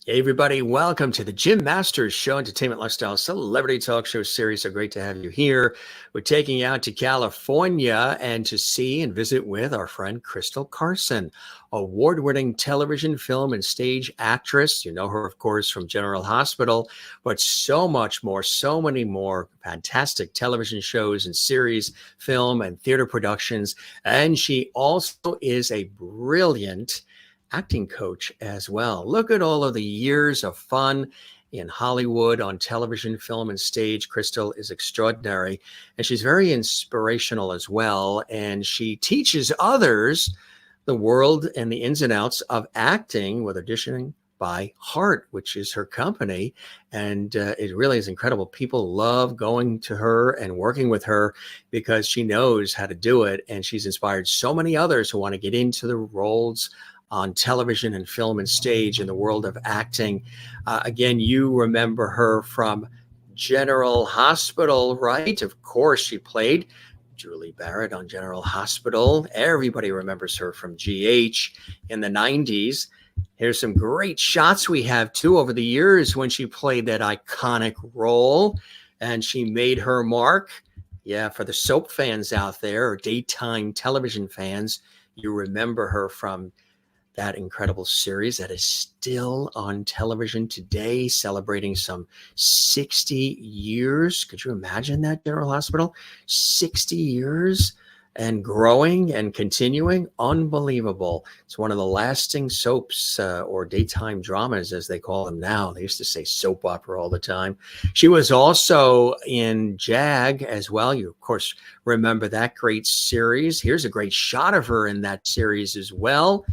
Hey everybody, welcome to the Jim Masters Show, Entertainment Lifestyle Celebrity Talk Show series. So great to have you here. We're taking you out to California and to see and visit with our friend Crystal Carson, award-winning television, film, and stage actress. You know her, of course, from General Hospital, but so much more, so many more fantastic television shows and series, film, and theater productions. And she also is a brilliant acting coach as well. Look at all of the years of fun in Hollywood, on television, film, and stage. Crystal is extraordinary, and she's very inspirational as well. And she teaches others the world and the ins and outs of acting with auditioning by Heart, which is her company. And it really is incredible. People love going to her and working with her because she knows how to do it. And she's inspired so many others who want to get into the roles on television and film and stage in the world of acting. Again, you remember her from General Hospital, right? Of course, she played Julia Barrett on General Hospital. Everybody remembers her from GH in the 90s. Here's some great shots we have, too, over the years when she played that iconic role, and she made her mark. Yeah, for the soap fans out there, or daytime television fans, you remember her from that incredible series that is still on television today, celebrating some 60 years. Could you imagine that, General Hospital? 60 years and growing and continuing. Unbelievable. It's one of the lasting soaps or daytime dramas, as they call them now. They used to say soap opera all the time. She was also in JAG as well. You, of course, remember that great series. Here's a great shot of her in that series as well.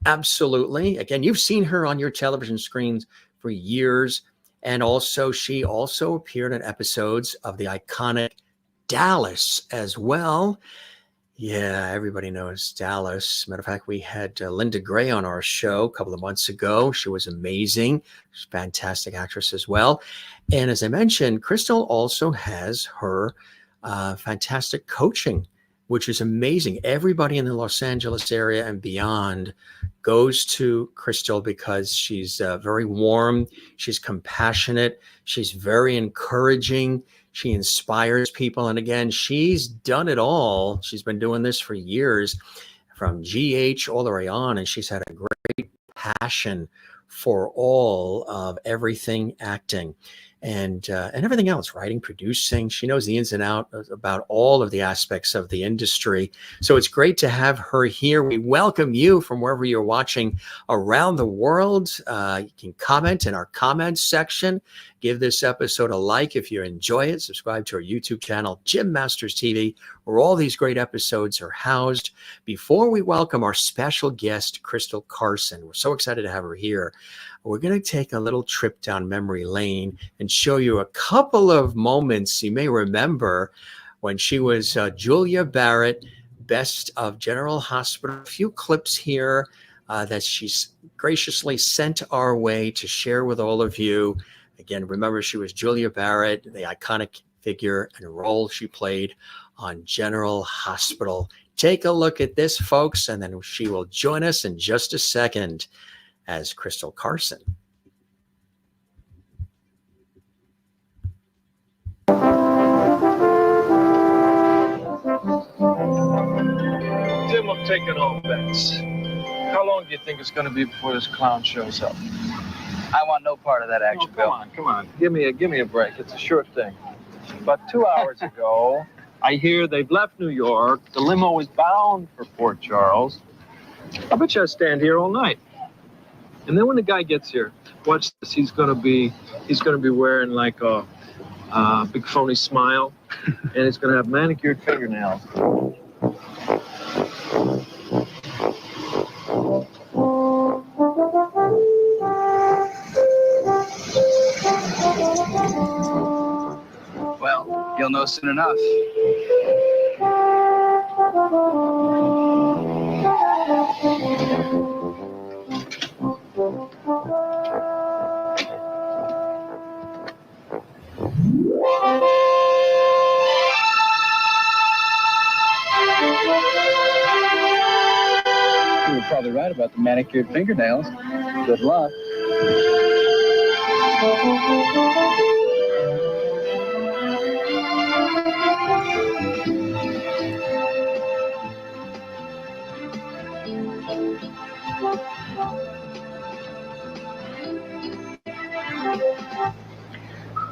Absolutely. Again, you've seen her on your television screens for years. And also, she also appeared in episodes of the iconic Dallas as well. Yeah, everybody knows Dallas. Matter of fact, we had Linda Gray on our show a couple of months ago. She was amazing. She's a fantastic actress as well. And as I mentioned, Crystal also has her fantastic coaching, which is amazing. Everybody in the Los Angeles area and beyond goes to Crystal because she's very warm. She's compassionate. She's very encouraging. She inspires people. And again, she's done it all. She's been doing this for years, from GH all the way on. And she's had a great passion for all of everything acting and everything else, writing, producing. She knows the ins and outs about all of the aspects of the industry. So it's great to have her here. We welcome you from wherever you're watching around the world. You can comment in our comments section. Give this episode a like if you enjoy it. Subscribe to our YouTube channel, Jim Masters TV, where all these great episodes are housed. Before we welcome our special guest, Crystal Carson, we're so excited to have her here. We're going to take a little trip down memory lane and show you a couple of moments you may remember when she was Julia Barrett, Best of General Hospital. A few clips here that she's graciously sent our way to share with all of you. Again, remember, she was Julia Barrett, the iconic figure and role she played on General Hospital. Take a look at this, folks, and then she will join us in just a second as Crystal Carson. Jim, I'm taking all bets. How long do you think it's going to be before this clown shows up? I want no part of that action, Bill. Come on. Give me a break. It's a sure thing. But 2 hours ago, I hear they've left New York. The limo is bound for Port Charles. I bet you I stand here all night. And then when the guy gets here, watch this. He's gonna be wearing like a big phony smile, and he's gonna have manicured fingernails. Well, you'll know soon enough. You were probably right about the manicured fingernails. Good luck.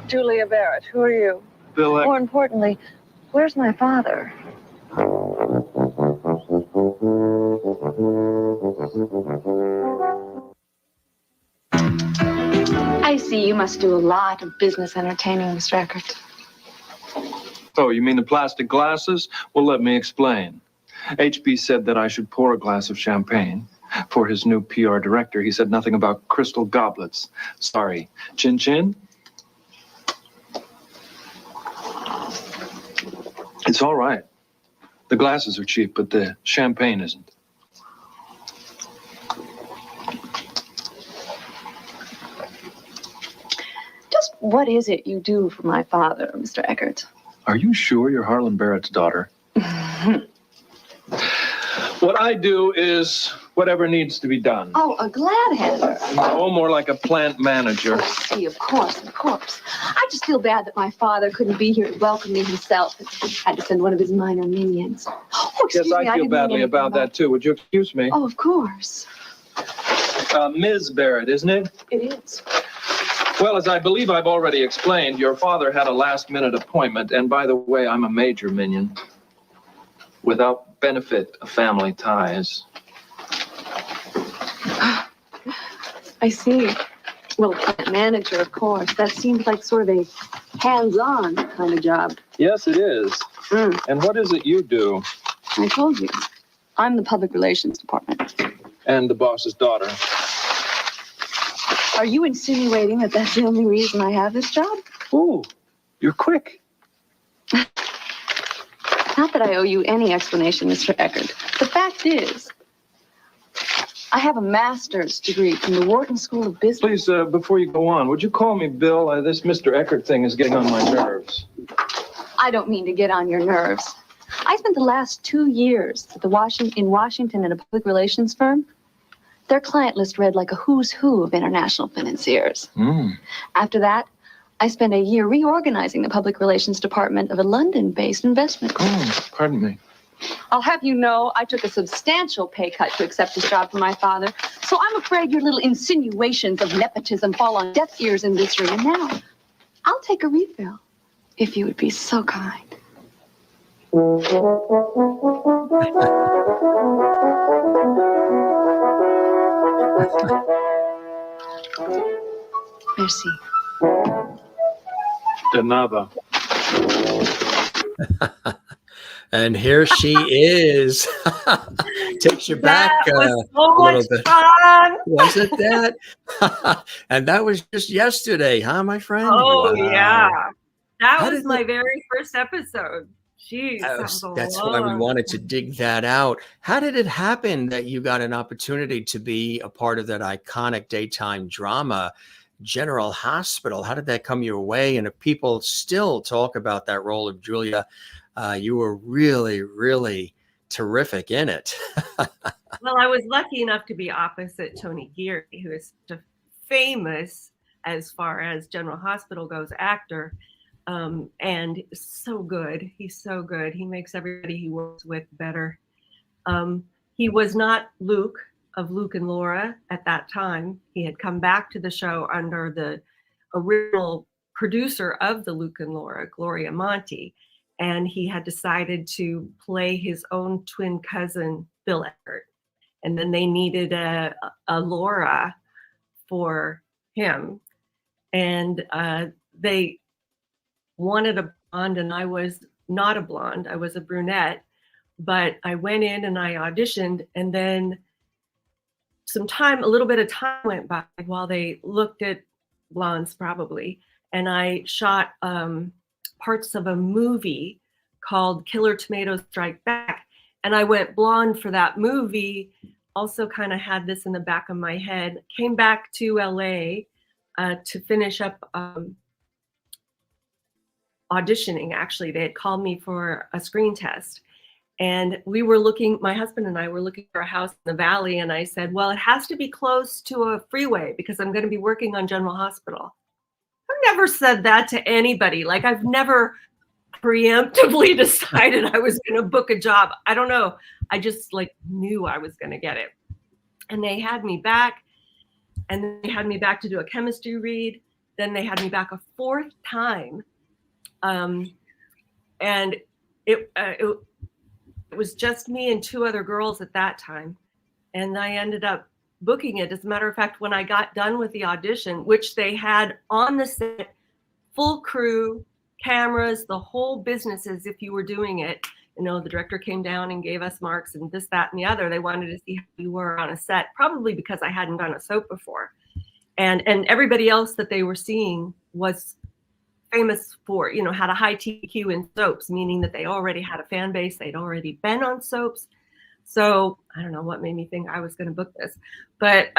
Julia Barrett, who are you? Bill, More importantly, where's my father? I see you must do a lot of business entertaining, Mr. Eckert. Oh, you mean the plastic glasses? Well, let me explain. HB said that I should pour a glass of champagne. For his new PR director, he said nothing about crystal goblets. Sorry. Chin chin? It's all right. The glasses are cheap, but the champagne isn't. Just what is it you do for my father, Mr. Eckert? Are you sure you're Harlan Barrett's daughter? What I do is whatever needs to be done. Oh, a glad handler. Oh, more like a plant manager. Oh, see, of course, of course. I just feel bad that my father couldn't be here to welcome me himself and had to send one of his minor minions. Oh, excuse Yes, me, I feel didn't badly mean about that, too. Would you excuse me? Oh, of course. Ms. Barrett, isn't it? It is. Well, as I believe I've already explained, your father had a last-minute appointment, and by the way, I'm a major minion. Without benefit of family ties. I see. Well, plant manager, of course. That seems like sort of a hands-on kind of job. Yes, it is. And what is it you do? I told you. I'm the public relations department. And the boss's daughter. Are you insinuating that that's the only reason I have this job? Ooh, you're quick. Not that I owe you any explanation, Mr. Eckert. The fact is, I have a master's degree from the Wharton School of Business. Please, before you go on, would you call me Bill? This Mr. Eckert thing is getting on my nerves. I don't mean to get on your nerves. I spent the last 2 years at in Washington at a public relations firm. Their client list read like a who's who of international financiers. After that, I spent a year reorganizing the public relations department of a London-based investment group. Pardon me. I'll have you know, I took a substantial pay cut to accept this job for my father. So I'm afraid your little insinuations of nepotism fall on deaf ears in this room. And now, I'll take a refill, if you would be so kind. Merci. De nada. And here she is. Takes you back That was so a little much bit. fun. Wasn't that? And that was just yesterday, huh, my friend? Oh, Wow. yeah. That How was did my very first episode. Jeez, that was a That's why we long wanted to dig that out. How did it happen that you got an opportunity to be a part of that iconic daytime drama, General Hospital? How did that come your way? And if people still talk about that role of Julia, you were really, really terrific in it. Well, I was lucky enough to be opposite Tony Geary, who is such a famous, as far as General Hospital goes, actor. And so good. He's so good. He makes everybody he works with better. He was not Luke of Luke and Laura at that time. He had come back to the show under the original producer of the Luke and Laura, Gloria Monty. And he had decided to play his own twin cousin, Bill Eckert. And then they needed a Laura for him. And they wanted a blonde, and I was not a blonde. I was a brunette. But I went in and I auditioned, and then a little bit of time went by while they looked at blondes probably. And I shot parts of a movie called Killer Tomatoes Strike Back. And I went blonde for that movie. Also kind of had this in the back of my head. Came back to LA to finish up auditioning. Actually, they had called me for a screen test. And we were my husband and I were looking for a house in the Valley. And I said, well, it has to be close to a freeway because I'm going to be working on General Hospital. I've never said that to anybody. Like, I've never preemptively decided I was going to book a job. I don't know. I just like knew I was going to get it. And they had me back, and then they had me back to do a chemistry read. Then they had me back a fourth time. And it was just me and two other girls at that time. And I ended up booking it. As a matter of fact, when I got done with the audition, which they had on the set, full crew, cameras, the whole business as if you were doing it. You know, the director came down and gave us marks and this, that, and the other. They wanted to see how you were on a set, probably because I hadn't done a soap before. And everybody else that they were seeing was famous for, you know, had a high TQ in soaps, meaning that they already had a fan base. They'd already been on soaps. So I don't know what made me think I was going to book this. But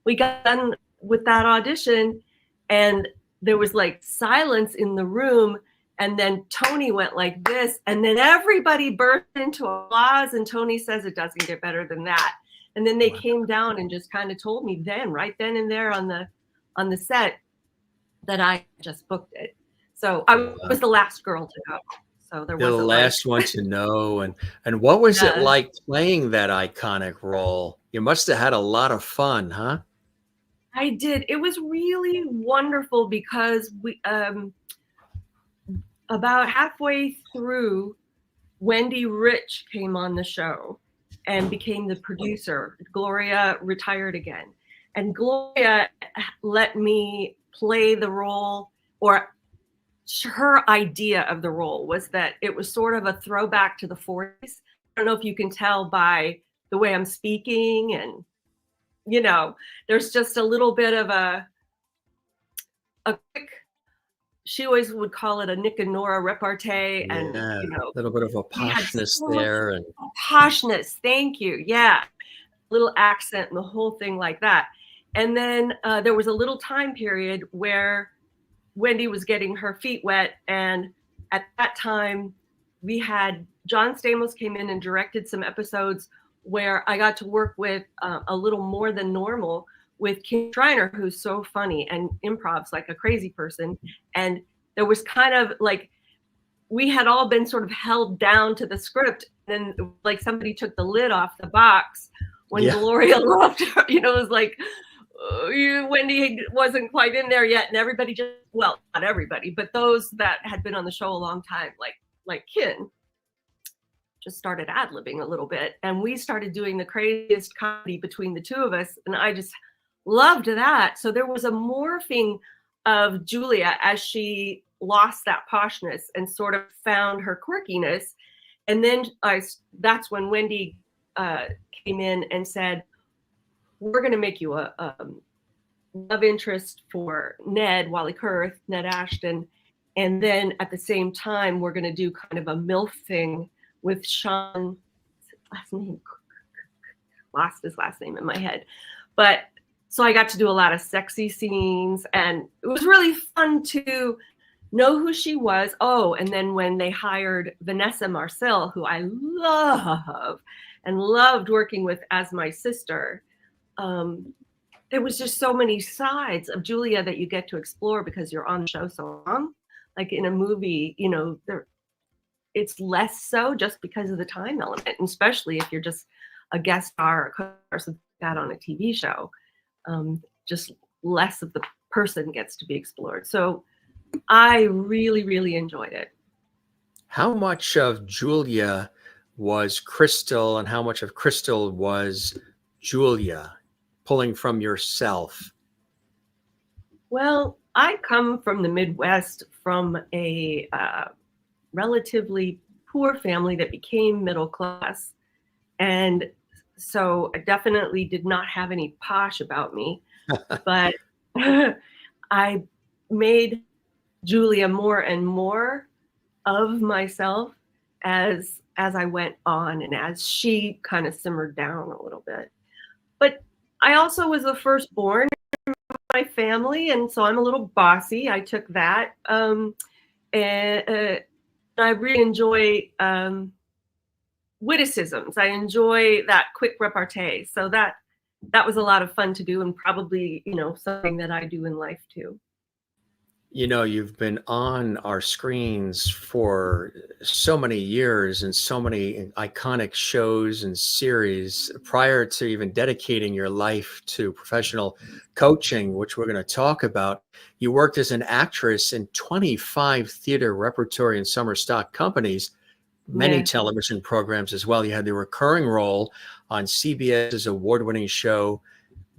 we got done with that audition, and there was like silence in the room. And then Tony went like this, and then everybody burst into applause. And Tony says it doesn't get better than that. And then they came down and just kind of told me right then and there on the set that I just booked it. So I was the last girl to go. So there was the last one to know. And what was it like playing that iconic role? You must have had a lot of fun, huh? I did. It was really wonderful because we about halfway through, Wendy Rich came on the show and became the producer. Gloria retired again. And Gloria let me play the role, or her idea of the role was that it was sort of a throwback to the 40s. I don't know if you can tell by the way I'm speaking, and, you know, there's just a little bit of a quick, she always would call it a Nick and Nora repartee, and you know, a little bit of a poshness there, and poshness. Thank you. Yeah, little accent and the whole thing like that. And then there was a little time period where Wendy was getting her feet wet, and at that time, we had John Stamos came in and directed some episodes where I got to work with a little more than normal with Kim Schreiner, who's so funny and improvs like a crazy person. And there was kind of like, we had all been sort of held down to the script. And then like somebody took the lid off the box when Gloria left her, you know, it was like, Wendy wasn't quite in there yet. And everybody just, well, not everybody, but those that had been on the show a long time, like Kin, just started ad-libbing a little bit. And we started doing the craziest comedy between the two of us. And I just loved that. So there was a morphing of Julia as she lost that poshness and sort of found her quirkiness. And then that's when Wendy came in and said, we're going to make you a love interest for Ned, Wally Kurth, Ned Ashton. And then at the same time, we're going to do kind of a MILF thing with Sean, last name, lost his last name in my head. But so I got to do a lot of sexy scenes, and it was really fun to know who she was. Oh, and then when they hired Vanessa Marcel, who I love and loved working with as my sister, there was just so many sides of Julia that you get to explore because you're on the show so long. Like in a movie, you know, it's less so just because of the time element, and especially if you're just a guest star or something like that on a TV show. Just less of the person gets to be explored. So I really, really enjoyed it. How much of Julia was Crystal, and how much of Crystal was Julia, pulling from yourself? Well, I come from the Midwest, from a relatively poor family that became middle class. And so I definitely did not have any posh about me, but I made Julia more and more of myself as I went on, and as she kind of simmered down a little bit. But I also was the firstborn in my family, and so I'm a little bossy. I took that, and I really enjoy witticisms. I enjoy that quick repartee. So that was a lot of fun to do, and probably, you know, something that I do in life too. You know, you've been on our screens for so many years and so many iconic shows and series prior to even dedicating your life to professional coaching, which we're going to talk about. You worked as an actress in 25 theater, repertory, and summer stock companies, many Yeah. television programs as well. You had the recurring role on CBS's award-winning show,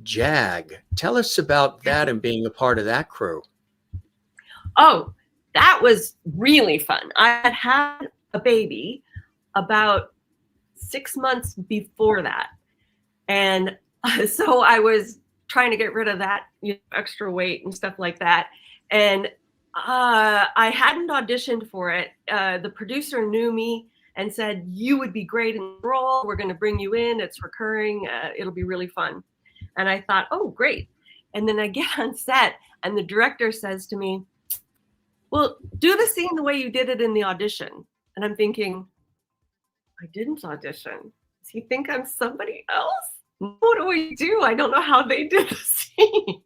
Jag. Tell us about that and being a part of that crew. Oh, that was really fun. I had had a baby about 6 months before that. And so I was trying to get rid of that, extra weight and stuff like that. And I hadn't auditioned for it. The producer knew me and said, "You would be great in the role. We're going to bring you in. It's recurring. It'll be really fun." And I thought, oh, great. And then I get on set and the director says to me, "Well, do the scene the way you did it in the audition." And I'm thinking, I didn't audition. Does he think I'm somebody else? What do we do? I don't know how they did the scene.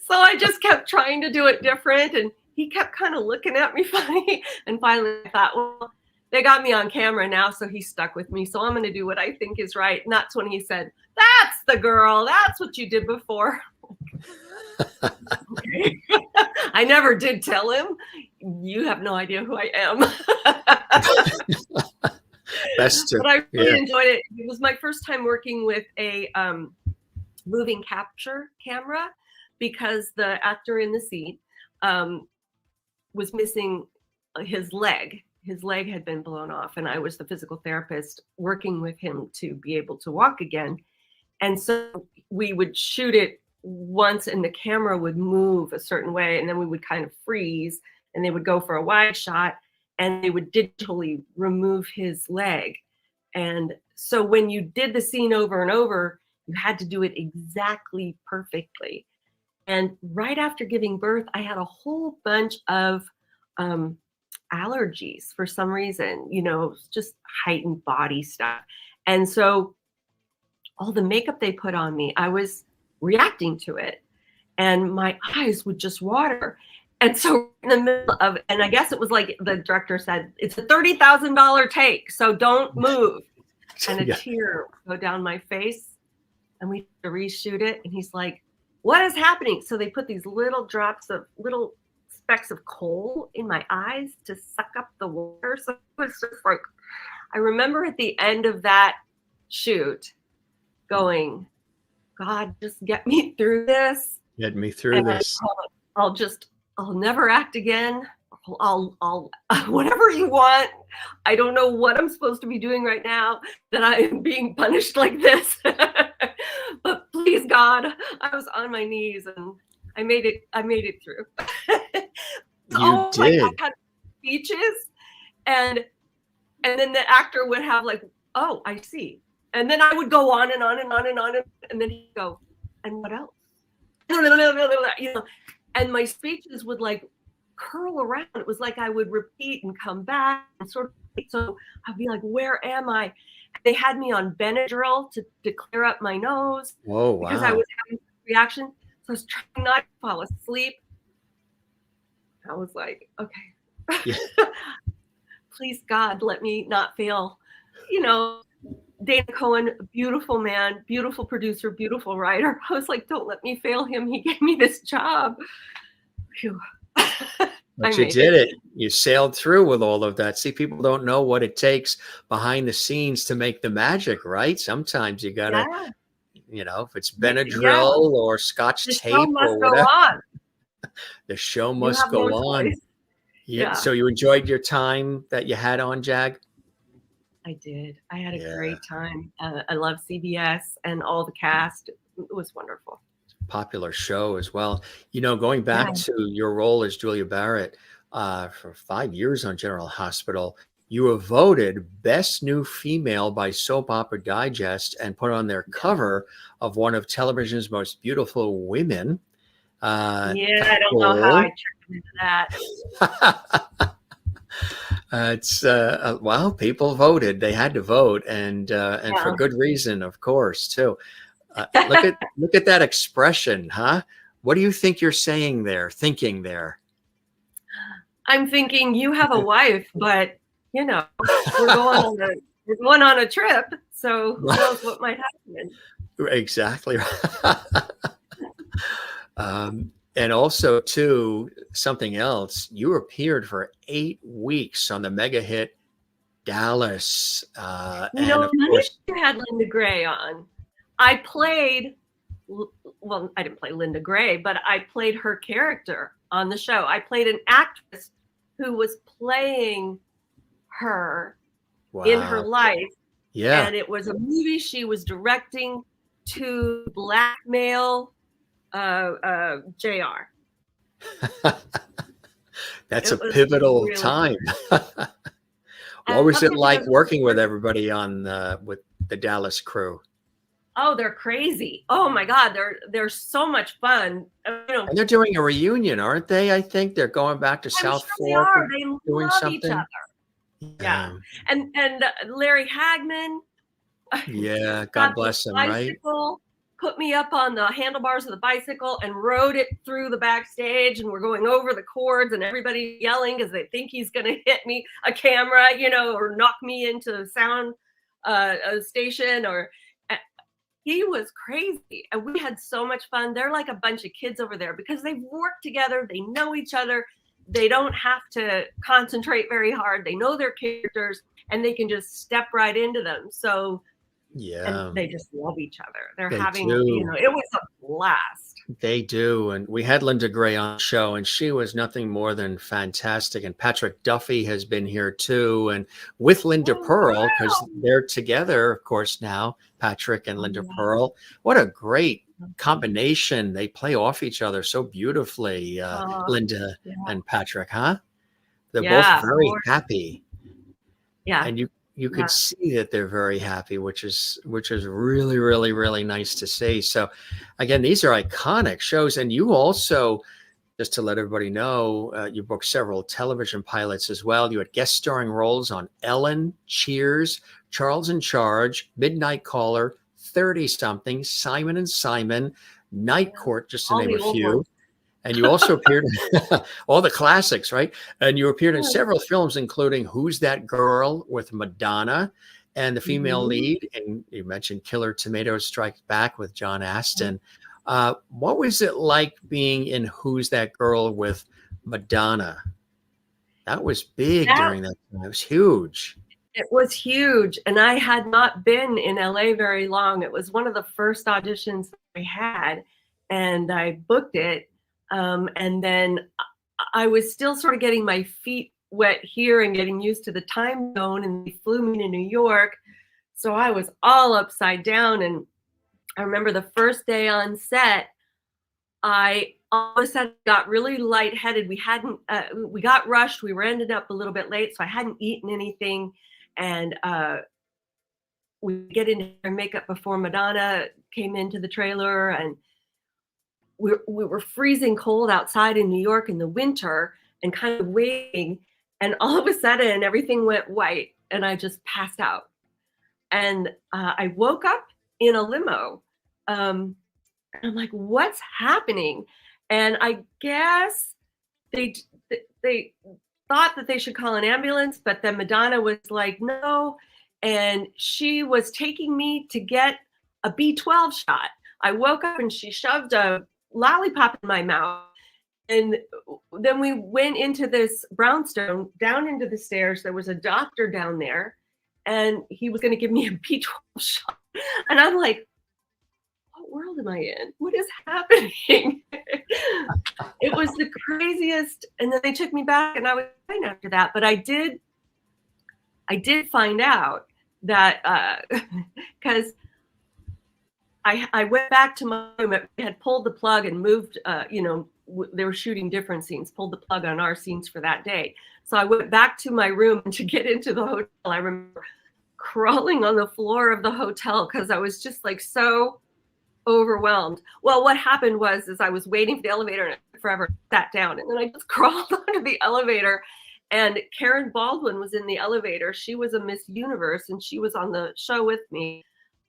So I just kept trying to do it different. And he kept kind of looking at me funny. And finally I thought, well, they got me on camera now, so he's stuck with me. So I'm going to do what I think is right. And that's when he said, "That's the girl. That's what you did before." Okay. I never did tell him. You have no idea who I am. But I really enjoyed it. It was my first time working with a moving capture camera because the actor in the scene was missing his leg. His leg had been blown off, and I was the physical therapist working with him to be able to walk again. And so we would shoot it once and the camera would move a certain way, and then we would kind of freeze and they would go for a wide shot and they would digitally remove his leg. And so when you did the scene over and over, you had to do it exactly perfectly. And right after giving birth, I had a whole bunch of allergies for some reason, just heightened body stuff. And so all the makeup they put on me, I was reacting to it and my eyes would just water. And so in the middle of, and I guess it was like the director said, "It's a $30,000 take, so don't move." And a tear would go down my face and we had to reshoot it. And he's like, "What is happening?" So they put these little drops of little specks of coal in my eyes to suck up the water. So it was just like, I remember at the end of that shoot going, "God, just get me through this. Get me through this. I'll never act again. I'll whatever you want. I don't know what I'm supposed to be doing right now that I am being punished like this. But please, God." I was on my knees and I made it through. You did. I had speeches and then the actor would have like, "Oh, I see." And then I would go on and on and on and on. And then he'd go, "And what else?" And my speeches would like curl around. It was like I would repeat and come back and sort of, so I'd be like, "Where am I?" They had me on Benadryl to clear up my nose. Oh, wow. Because I was having a reaction. So I was trying not to fall asleep. I was like, okay, Yeah. Please, God, let me not fail. Dana Cohen, beautiful man, beautiful producer, beautiful writer. I was like, don't let me fail him. He gave me this job. Phew. But you did it. You sailed through with all of that. See, people don't know what it takes behind the scenes to make the magic, right? Sometimes you gotta, if it's Benadryl or Scotch tape or whatever. The show must go on. Yeah. So you enjoyed your time that you had on Jag? I did. I had a great time. I love CBS and all the cast. It was wonderful. Popular show as well. Going back to your role as Julia Barrett for 5 years on General Hospital, you were voted Best New Female by Soap Opera Digest and put on their cover of one of television's most beautiful women. I don't know how I tricked into that. It's well, people voted. They had to vote, and for good reason, of course, too. Look at that expression, huh? What do you think you're saying there, thinking there? I'm thinking you have a wife, but you know, we're going on a trip, so who knows what might happen. Exactly. And also, too, something else. You appeared for 8 weeks on the mega hit Dallas, and of course, you had Linda Gray on. I didn't play Linda Gray, but I played her character on the show. I played an actress who was playing her in her life. Yeah. And it was a movie she was directing to blackmail JR. That's a pivotal really time. What was it like working with everybody on with the Dallas crew? Oh, they're crazy. Oh my God, they're so much fun. And they're doing a reunion, aren't they? I think they're going back to South Fork. They doing love something. each other. Yeah. And Larry Hagman. Yeah, God bless him, right? Put me up on the handlebars of the bicycle and rode it through the backstage, and we're going over the cords and everybody yelling because they think he's going to hit me a camera, or knock me into the sound station. Or he was crazy, and we had so much fun. They're like a bunch of kids over there because they've worked together. They know each other. They don't have to concentrate very hard. They know their characters, and they can just step right into them. So yeah, and they just love each other. They're having, it was a blast. They do. And we had Linda Gray on the show, and she was nothing more than fantastic. And Patrick Duffy has been here too. And with Linda Pearl, because they're together, of course, now, Patrick and Linda Pearl. What a great combination. They play off each other so beautifully, Linda and Patrick, huh? They're both very happy. Yeah. And you could see that they're very happy, which is really, really, really nice to see. So again, these are iconic shows. And you also, just to let everybody know, you booked several television pilots as well. You had guest starring roles on Ellen, Cheers, Charles in Charge, Midnight Caller, 30-something, Simon and Simon, Night Court, just to name a few. And you also appeared in all the classics, right? And you appeared in several films, including Who's That Girl with Madonna and the female lead. And you mentioned Killer Tomatoes Strikes Back with John Astin. What was it like being in Who's That Girl with Madonna? That was big during that time. It was huge. It was huge. And I had not been in LA very long. It was one of the first auditions I had, and I booked it. And then I was still sort of getting my feet wet here and getting used to the time zone, and they flew me to New York. So I was all upside down. And I remember the first day on set, I all of a sudden got really lightheaded. We got rushed. We were ended up a little bit late, so I hadn't eaten anything. And we get into our makeup before Madonna came into the trailer, and we were freezing cold outside in New York in the winter and kind of waiting. And all of a sudden, everything went white, and I just passed out. And I woke up in a limo. I'm like, what's happening? And I guess they thought that they should call an ambulance, but then Madonna was like, no. And she was taking me to get a B12 shot. I woke up and she shoved a lollipop in my mouth. And then we went into this brownstone, down into the stairs. There was a doctor down there, and he was going to give me a B12 shot. And I'm like, what world am I in? What is happening? It was the craziest. And then they took me back, and I was fine after that. But I did find out that because I went back to my room. I had pulled the plug and moved, they were shooting different scenes, pulled the plug on our scenes for that day. So I went back to my room, and to get into the hotel, I remember crawling on the floor of the hotel because I was just like so overwhelmed. Well, what happened was I was waiting for the elevator, and it forever sat down. And then I just crawled onto the elevator, and Karen Baldwin was in the elevator. She was a Miss Universe, and she was on the show with me.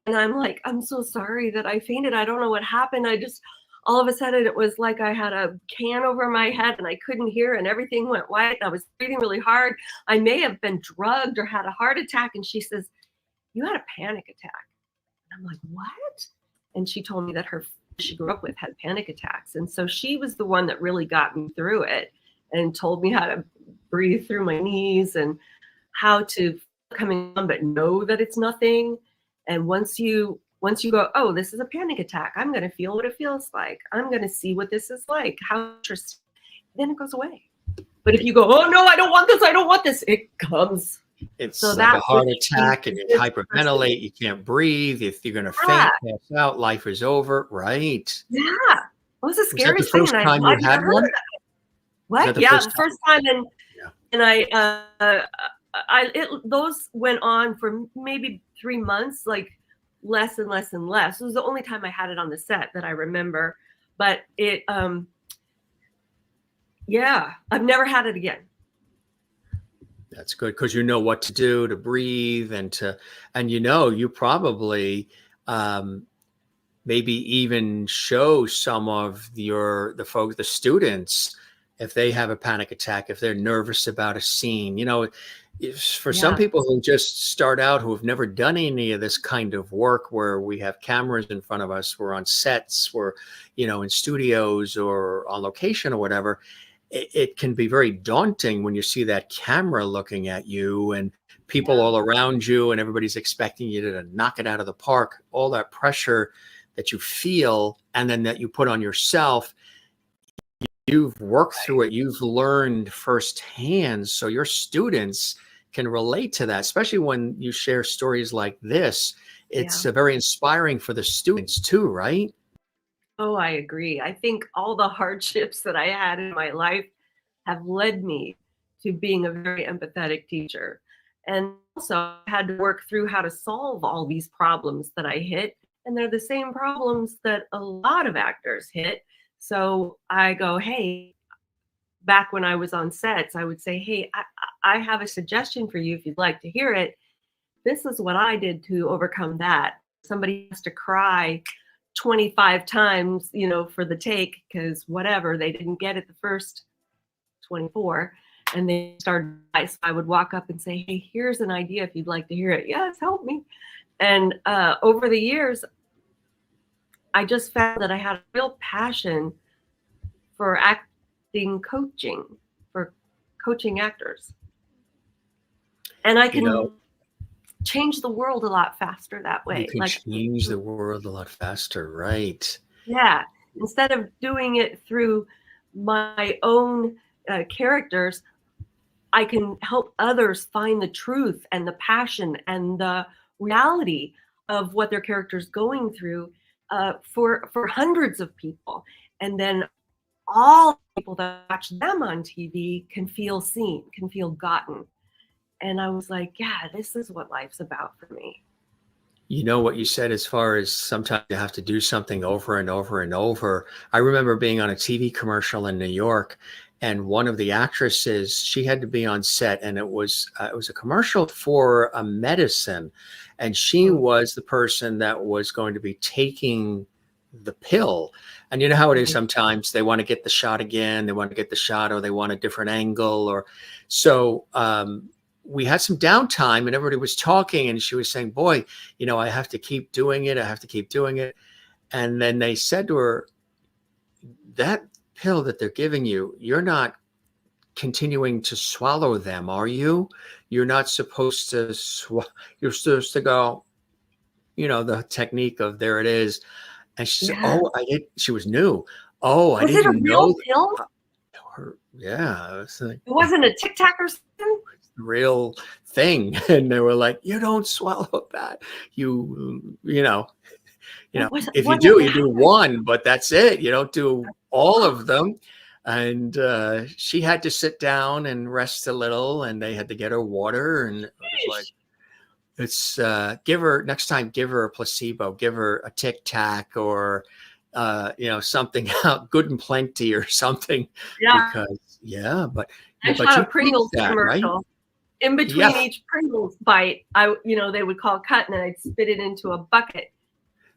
And I'm like, I'm so sorry that I fainted. I don't know what happened. all of a sudden it was like I had a can over my head and I couldn't hear and everything went white. I was breathing really hard. I may have been drugged or had a heart attack. And she says, "You had a panic attack." And I'm like, "What?" And she told me that she grew up with had panic attacks. And so she was the one that really got me through it and told me how to breathe through my knees and how to come on, but know that it's nothing. And once you go, "Oh, this is a panic attack. I'm going to feel what it feels like. I'm going to see what this is like. How interesting." Then it goes away. But if you go, "Oh no, I don't want this. I don't want this," it comes. It's so like a heart attack and you hyperventilate. You can't breathe. If you're going to faint, pass out, life is over. Right. Yeah. It was the scariest thing. Was that the first time you had one? What? Yeah, the first time. And those went on for maybe 3 months, like less and less and less. It was the only time I had it on the set that I remember. But it, yeah, I've never had it again. That's good, because you know what to do to breathe and you probably maybe even show some of the students, if they have a panic attack, if they're nervous about a scene. For some people who just start out, who have never done any of this kind of work where we have cameras in front of us, we're on sets, we're in studios or on location or whatever, it can be very daunting when you see that camera looking at you and people all around you and everybody's expecting you to knock it out of the park. All that pressure that you feel and then that you put on yourself, you've worked through it, you've learned firsthand, so your students can relate to that, especially when you share stories like this. It's very inspiring for the students too, right? Oh, I agree. I think all the hardships that I had in my life have led me to being a very empathetic teacher. And also I had to work through how to solve all these problems that I hit. And they're the same problems that a lot of actors hit. So I go, hey, back when I was on sets, I would say, hey, I have a suggestion for you if you'd like to hear it. This is what I did to overcome that. Somebody has to cry 25 times, for the take, because whatever, they didn't get it the first 24. And they started, so I would walk up and say, hey, here's an idea if you'd like to hear it. Yes, help me. And over the years, I just found that I had a real passion for acting coaching, for coaching actors. And I can change the world a lot faster that way. You can change the world a lot faster, right? Yeah. Instead of doing it through my own characters, I can help others find the truth and the passion and the reality of what their character's going through for hundreds of people. And then all people that watch them on TV can feel seen, can feel gotten. And I was like, yeah, this is what life's about for me. You know what you said, as far as sometimes you have to do something over and over and over. I remember being on a TV commercial in New York, and one of the actresses, she had to be on set, and it was a commercial for a medicine, and she was the person that was going to be taking the pill. And you know how it is, sometimes they want to get the shot again, they want to get the shot, or they want a different angle, or so. We had some downtime and everybody was talking, and she was saying, boy, I have to keep doing it. I have to keep doing it. And then they said to her, that pill that they're giving you, you're not continuing to swallow them, are you? You're not supposed to, you're supposed to go, the technique of there it is. And she said, oh, I did. She was new. Oh, I didn't know. Was it a real pill? Yeah. It wasn't a Tic Tac or something? Real thing. And they were like, you don't swallow that, you if you do one, but that's it, you don't do all of them. And she had to sit down and rest a little, and they had to get her water, and it was like, it's next time give her a placebo, give her a Tic Tac, or something out, Good and Plenty or something. Because but I shot a Pringles commercial. Right? In between each Pringles bite, they would call cut, and then I'd spit it into a bucket.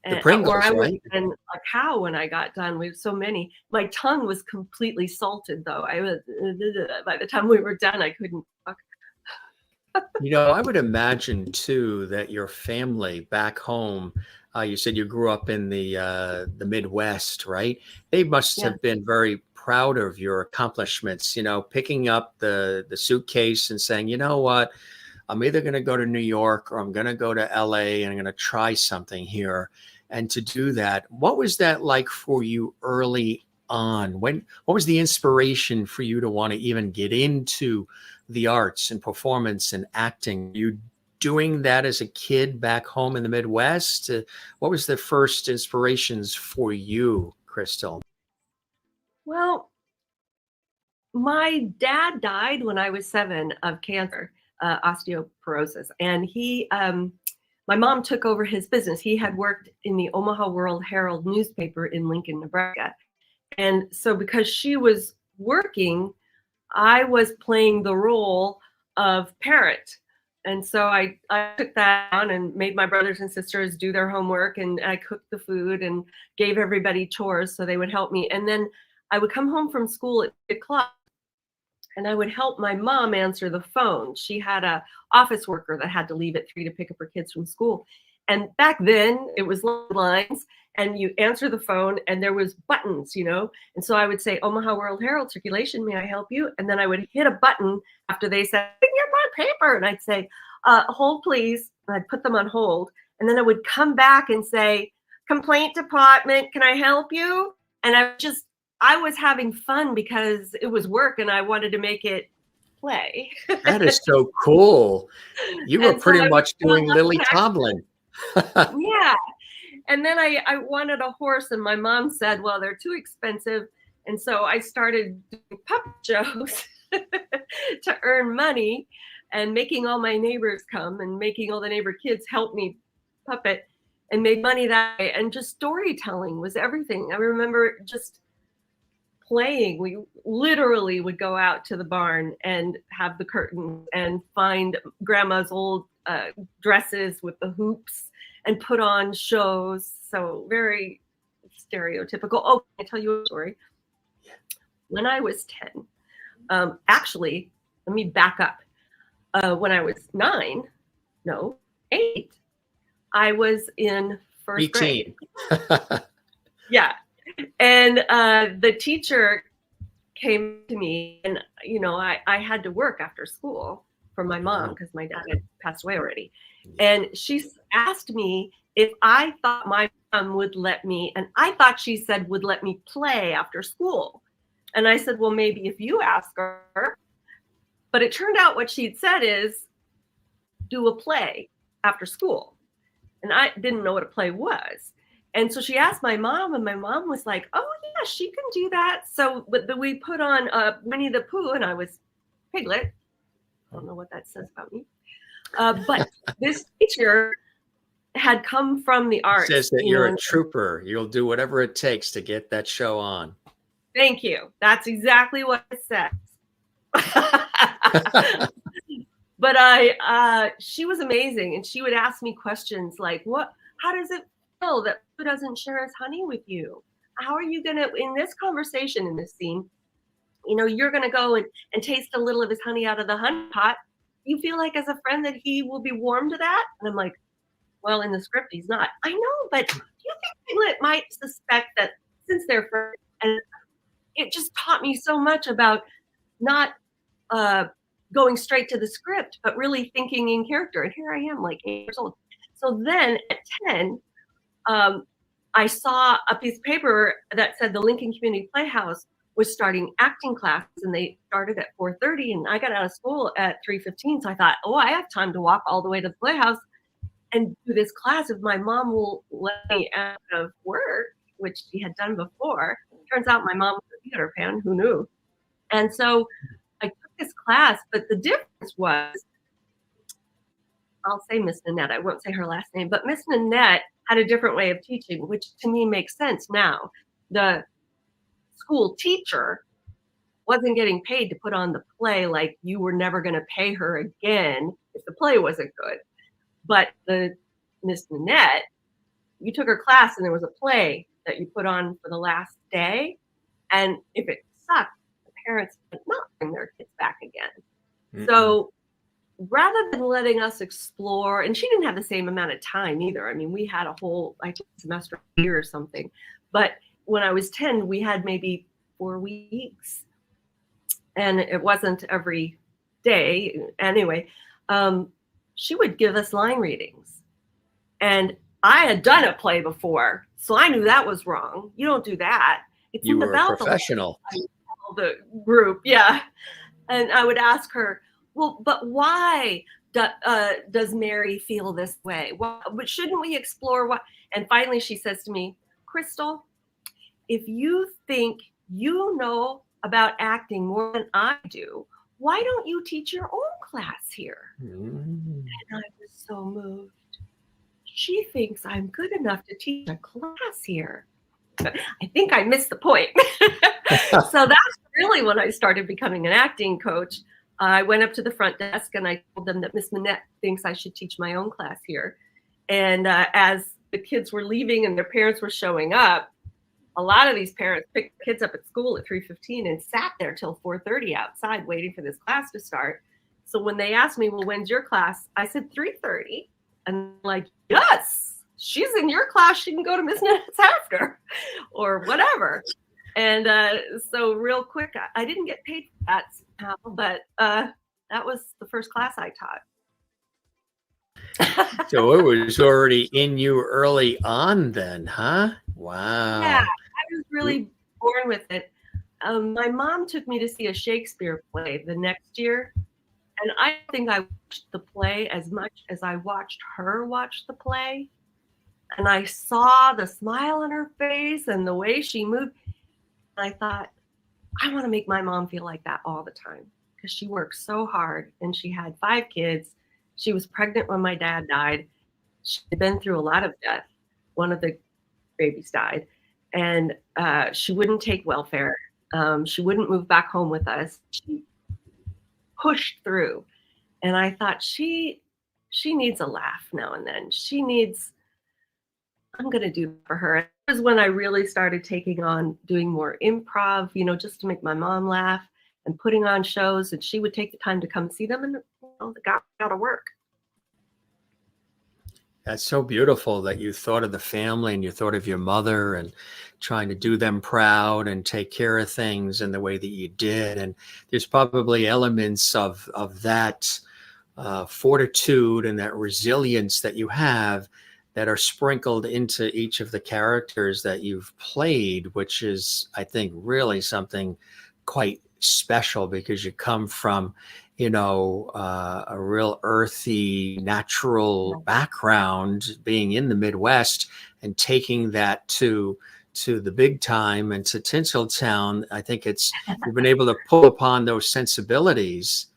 The And, Pringles, or I would right? and a cow when I got done. We have so many. My tongue was completely salted, though. I was by the time we were done, I couldn't talk. I would imagine too that your family back home, you said you grew up in the Midwest, right? They must Yeah. have been very proud of your accomplishments, picking up the suitcase and saying, you know what, I'm either going to go to New York or I'm going to go to LA and I'm going to try something here. And to do that, what was that like for you early on? What was the inspiration for you to want to even get into the arts and performance and acting? You doing that as a kid back home in the Midwest? What was the first inspirations for you, Crystal? Well, my dad died when I was 7 of cancer, osteoporosis, and my mom took over his business. He had worked in the Omaha World Herald newspaper in Lincoln, Nebraska, and so because she was working, I was playing the role of parent. And so I took that on and made my brothers and sisters do their homework, and I cooked the food and gave everybody chores so they would help me. And then I would come home from school at 8 o'clock and I would help my mom answer the phone. She had a office worker that had to leave at 3 to pick up her kids from school. And back then it was lines and you answer the phone and there was buttons, And so I would say, Omaha World Herald circulation, may I help you? And then I would hit a button after they said, here's my paper. And I'd say, hold please. And I'd put them on hold. And then I would come back and say, complaint department, can I help you? And I was having fun because it was work and I wanted to make it play. That is so cool. You were And so pretty I much would doing go up Lily and Tomlin. Yeah. And then I wanted a horse and my mom said, well, they're too expensive. And so I started doing puppet shows to earn money and making all my neighbors come and making all the neighbor kids help me puppet and made money that way. And just storytelling was everything. I remember just playing. We literally would go out to the barn and have the curtain and find grandma's old dresses with the hoops and put on shows. So very stereotypical. Oh, can I tell you a story? When I was 10, actually, let me back up. When I was 8, I was in first grade. Yeah. And the teacher came to me and, I had to work after school for my mom because my dad had passed away already. And she asked me if I thought my mom would let me, and I thought she said would let me play after school. And I said, well, maybe if you ask her. But it turned out what she'd said is do a play after school. And I didn't know what a play was. And so she asked my mom, and my mom was like, oh, yeah, she can do that. So we put on Winnie the Pooh, and I was Piglet. I don't know what that says about me. But this teacher had come from the arts. Says that you're a trooper. You'll do whatever it takes to get that show on. Thank you. That's exactly what it says. But she was amazing. And she would ask me questions like, how does it feel that Pooh doesn't share his honey with you? How are you going to, in this conversation, in this scene, you're going to go and taste a little of his honey out of the honey pot. You feel like as a friend that he will be warm to that? And I'm like, well, in the script, he's not. I know, but do you think Piglet might suspect that since they're friends? And it just taught me so much about not going straight to the script, but really thinking in character. And here I am, like 8 years old. So then at 10, I saw a piece of paper that said the Lincoln Community Playhouse was starting acting classes, and they started at 4:30, and I got out of school at 3:15. So I thought, I have time to walk all the way to the Playhouse and do this class if my mom will let me out of work, which she had done before. Turns out my mom was a theater fan. Who knew? And so I took this class, but the difference was, I'll say Miss Nanette. I won't say her last name, but Miss Nanette had a different way of teaching, which to me makes sense now. The school teacher wasn't getting paid to put on the play, like you were never going to pay her again if the play wasn't good. But the Miss Nanette you took her class and there was a play that you put on for the last day, and if it sucked, the parents would not bring their kids back again. So rather than letting us explore, and she didn't have the same amount of time either. I mean, we had a whole semester a year or something, but when I was 10, we had maybe 4 weeks, and it wasn't every day. Anyway, she would give us line readings, and I had done a play before, so I knew that was wrong. You don't do that. It's You were a professional. The group, yeah. And I would ask her, well, but why does Mary feel this way? But shouldn't we explore what? And finally she says to me, Crystal, if you think you know about acting more than I do, why don't you teach your own class here? And I was so moved. She thinks I'm good enough to teach a class here. I think I missed the point. So that's really when I started becoming an acting coach. I went up to the front desk and I told them that Miss Manette thinks I should teach my own class here. And as the kids were leaving and their parents were showing up, a lot of these parents picked kids up at school at 3:15 and sat there till 4:30 outside waiting for this class to start. So when they asked me, well, when's your class? I said 3:30. And like, yes, she's in your class. She can go to Miss Manette's after or whatever. And so real quick, I didn't get paid for that somehow, but that was the first class I taught. So it was already in you early on then, huh? Wow. Yeah, I was really born with it. My mom took me to see a Shakespeare play the next year, and I think I watched the play as much as I watched her watch the play. And I saw the smile on her face and the way she moved. I thought, I want to make my mom feel like that all the time, because she worked so hard and she had 5 kids. She was pregnant when my dad died. She'd been through a lot of death. One of the babies died, and she wouldn't take welfare. She wouldn't move back home with us. She pushed through. And I thought she needs a laugh now and then. I'm going to do for her. It was when I really started taking on doing more improv, just to make my mom laugh, and putting on shows. And she would take the time to come see them, and they got to work. That's so beautiful that you thought of the family and you thought of your mother and trying to do them proud and take care of things in the way that you did. And there's probably elements of that fortitude and that resilience that you have that are sprinkled into each of the characters that you've played, which is, I think, really something quite special, because you come from, a real earthy, natural background, being in the Midwest and taking that to the big time and to Tinseltown. I think you've been able to pull upon those sensibilities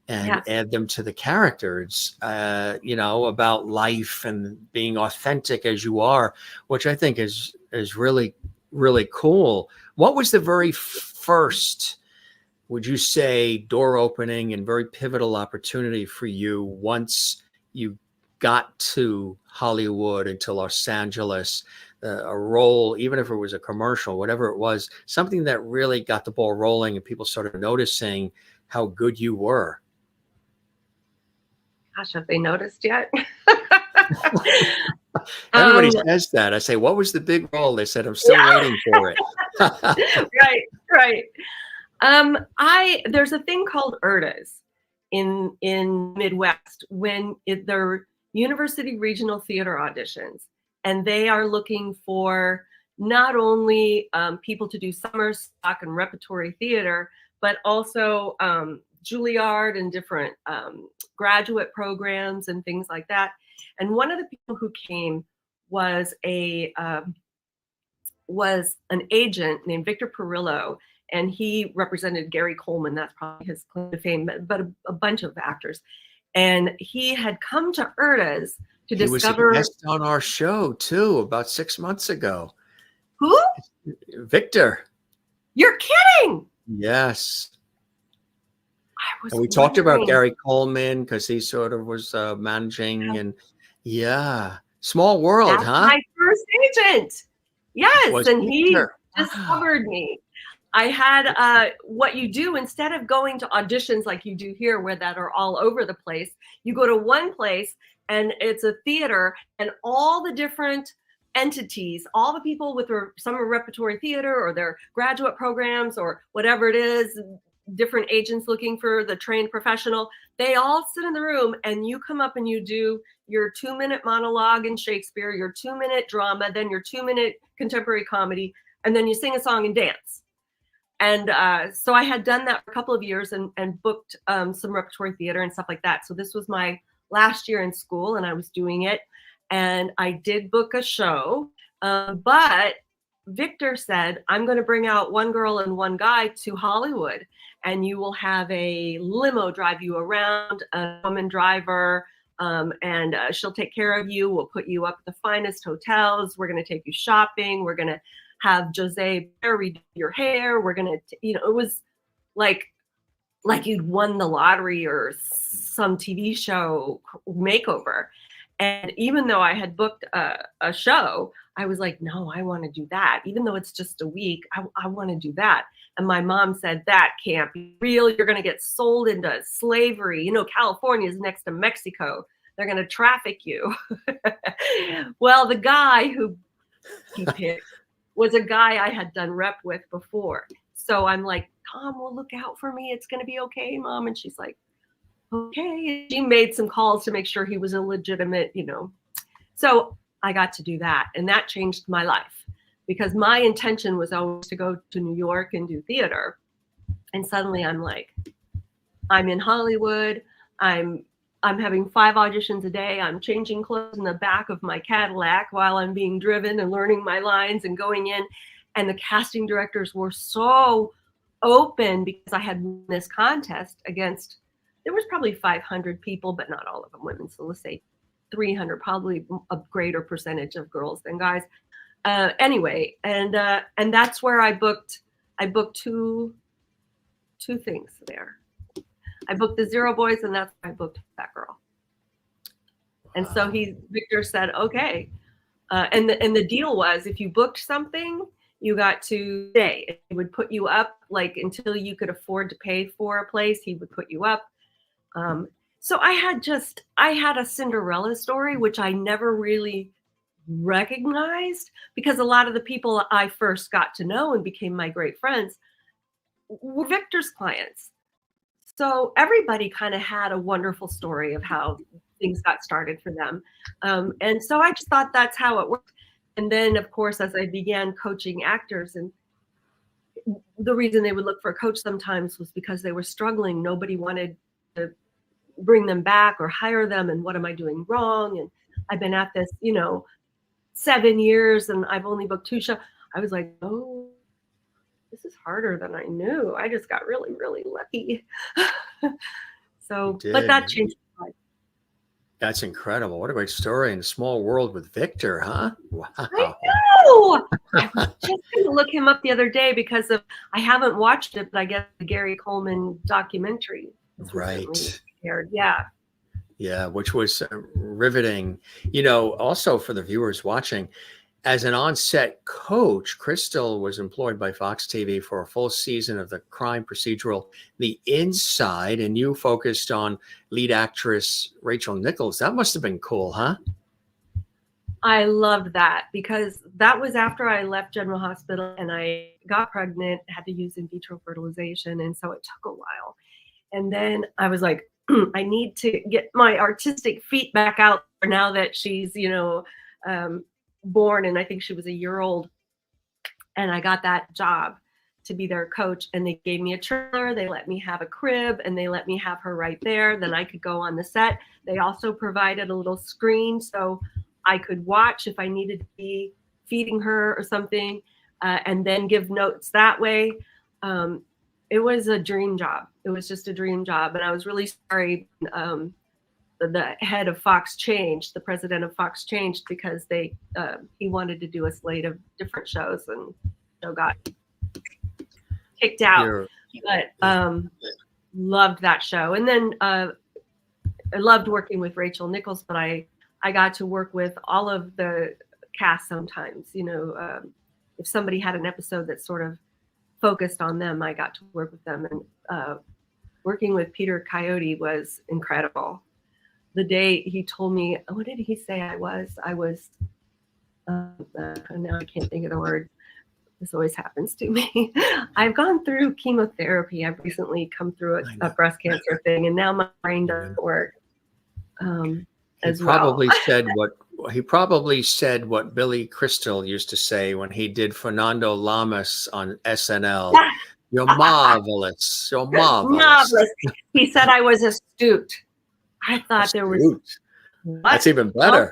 and add them to the characters, about life and being authentic as you are, which I think is really, really cool. What was the very first, would you say, door opening and very pivotal opportunity for you once you got to Hollywood and to Los Angeles, a role, even if it was a commercial, whatever it was, something that really got the ball rolling and people started noticing how good you were? Gosh, have they noticed yet? Everybody says that. I say, what was the big role? They said, I'm still waiting for it. Right. There's a thing called ERTAs in Midwest, when they're University Regional Theater auditions, and they are looking for not only people to do summer stock and repertory theater, but also Juilliard and different graduate programs and things like that. And one of the people who came was an agent named Victor Perillo, and he represented Gary Coleman. That's probably his claim to fame, but a bunch of actors. And he had come to ERTAs to discover. He was a guest on our show too, about 6 months ago. Who? Victor. You're kidding. Yes. And we talked about Gary Coleman because he sort of was managing, and Small World, That's huh? my first agent. Yes, Was and he Victor. discovered me. I had what you do instead of going to auditions like you do here, where that are all over the place. You go to one place and it's a theater, and all the different entities, all the people with their summer repertory theater or their graduate programs or whatever it is, different agents looking for the trained professional, they all sit in the room and you come up and you do your 2-minute monologue in Shakespeare, your 2-minute drama, then your 2-minute contemporary comedy, and then you sing a song and dance. And so I had done that for a couple of years and booked some repertory theater and stuff like that. So this was my last year in school and I was doing it. And I did book a show, but Victor said, I'm going to bring out one girl and one guy to Hollywood, and you will have a limo drive you around, a woman driver, and she'll take care of you. We'll put you up at the finest hotels. We're going to take you shopping. We're going to have Jose redo your hair. We're going to, it was like you'd won the lottery or some TV show makeover. And even though I had booked a show, I was like, no, I want to do that. Even though it's just a week, I want to do that. And my mom said, that can't be real. You're going to get sold into slavery. California is next to Mexico. They're going to traffic you. Well, the guy who he picked was a guy I had done rep with before. So I'm like, Tom, will look out for me. It's going to be okay, Mom. And she's like, okay. She made some calls to make sure he was a legitimate, So I got to do that. And that changed my life because my intention was always to go to New York and do theater. And suddenly I'm like, I'm in Hollywood. I'm having 5 auditions a day. I'm changing clothes in the back of my Cadillac while I'm being driven and learning my lines and going in. And the casting directors were so open because I had won this contest against, there was probably 500 people, but not all of them women. So let's say 300, probably a greater percentage of girls than guys. Anyway, and that's where I booked two things there. I booked the Zero Boys, and that's where I booked that girl. And so Victor said, okay. And the deal was, if you booked something, you got to stay. He would put you up until you could afford to pay for a place. He would put you up. So I had a Cinderella story, which I never really recognized because a lot of the people I first got to know and became my great friends were Victor's clients. So everybody kind of had a wonderful story of how things got started for them. And so I just thought that's how it worked. And then, of course, as I began coaching actors, and the reason they would look for a coach sometimes was because they were struggling. Nobody wanted to bring them back or hire them. And what am I doing wrong? And I've been at this, 7 years and I've only booked 2 shows. I was like, oh, this is harder than I knew. I just got really, really lucky. But that changed my life. That's incredible. What a great story. In a Small World with Victor, huh? Wow. I know. I was just going to look him up the other day because I haven't watched it, but I guess the Gary Coleman documentary. Right. Aired. Yeah. Yeah, which was riveting. Also for the viewers watching, as an on-set coach, Crystal was employed by Fox TV for a full season of the crime procedural The Inside, and you focused on lead actress Rachel Nichols. That must have been cool, huh? I loved that because that was after I left General Hospital and I got pregnant, had to use in vitro fertilization, and so it took a while. And then I was like, I need to get my artistic feet back out now that she's, born, and I think she was a year old. And I got that job to be their coach, and they gave me a trailer. They let me have a crib, and they let me have her right there. Then I could go on the set. They also provided a little screen so I could watch if I needed to be feeding her or something, and then give notes that way. It was a dream job. It was just a dream job. And I was really sorry the head of Fox changed, the president of Fox changed because he wanted to do a slate of different shows and got kicked out. But loved that show. And then I loved working with Rachel Nichols, but I I got to work with all of the cast sometimes. If somebody had an episode that sort of focused on them, I got to work with them. And working with Peter Coyote was incredible. The day he told me, what did he say I was? Now I can't think of the word. This always happens to me. I've gone through chemotherapy. I've recently come through a breast cancer thing, and now my brain doesn't work. He probably said what Billy Crystal used to say when he did Fernando Lamas on SNL. You're marvelous. You're marvelous. He said I was astute. I thought there was. That's even better.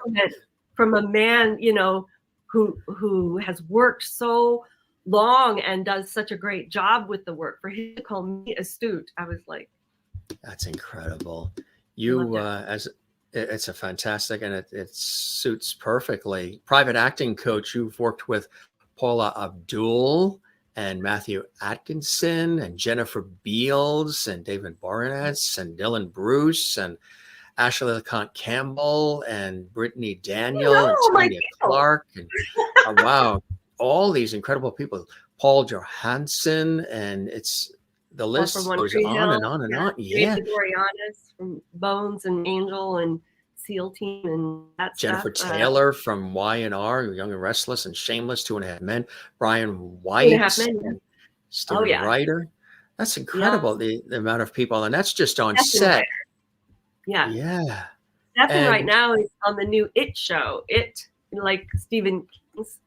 From a man, who has worked so long and does such a great job with the work. For him to call me astute, I was like, that's incredible. It's a fantastic, and it suits perfectly. Private acting coach, you've worked with Paula Abdul and Matthew Atkinson and Jennifer Beals and David Boreanaz and Dylan Bruce and Ashley LeConte Campbell and Brittany Daniel and Tanya Clark. And wow, all these incredible people. Paul Johansson, and the list goes on and on and on. Yeah. Boreanaz from Bones and Angel and SEAL Team and that Jennifer stuff. Taylor from Y&R, Young and Restless and Shameless, 2.5 Men. Brian White, 2.5 Men. Steven Ryder. That's incredible, the amount of people. And that's just on set. Yeah. Yeah. Stephen right now is on the new It show. It, like Stephen King's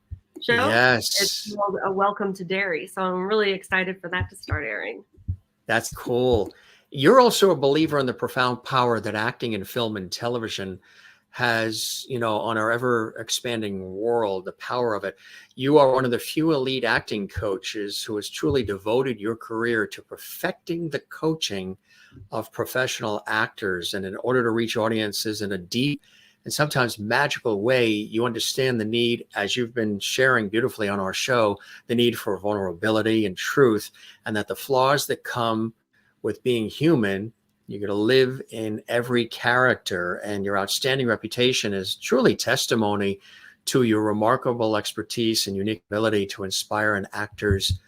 show. Yes. It's called A Welcome to Derry. So I'm really excited for that to start airing. That's cool. You're also a believer in the profound power that acting in film and television has, on our ever expanding world, the power of it. You are one of the few elite acting coaches who has truly devoted your career to perfecting the coaching of professional actors. And in order to reach audiences in a deep and sometimes magical way, you understand the need, as you've been sharing beautifully on our show, the need for vulnerability and truth, and that the flaws that come with being human, you're going to live in every character. And your outstanding reputation is truly testimony to your remarkable expertise and unique ability to inspire an actor's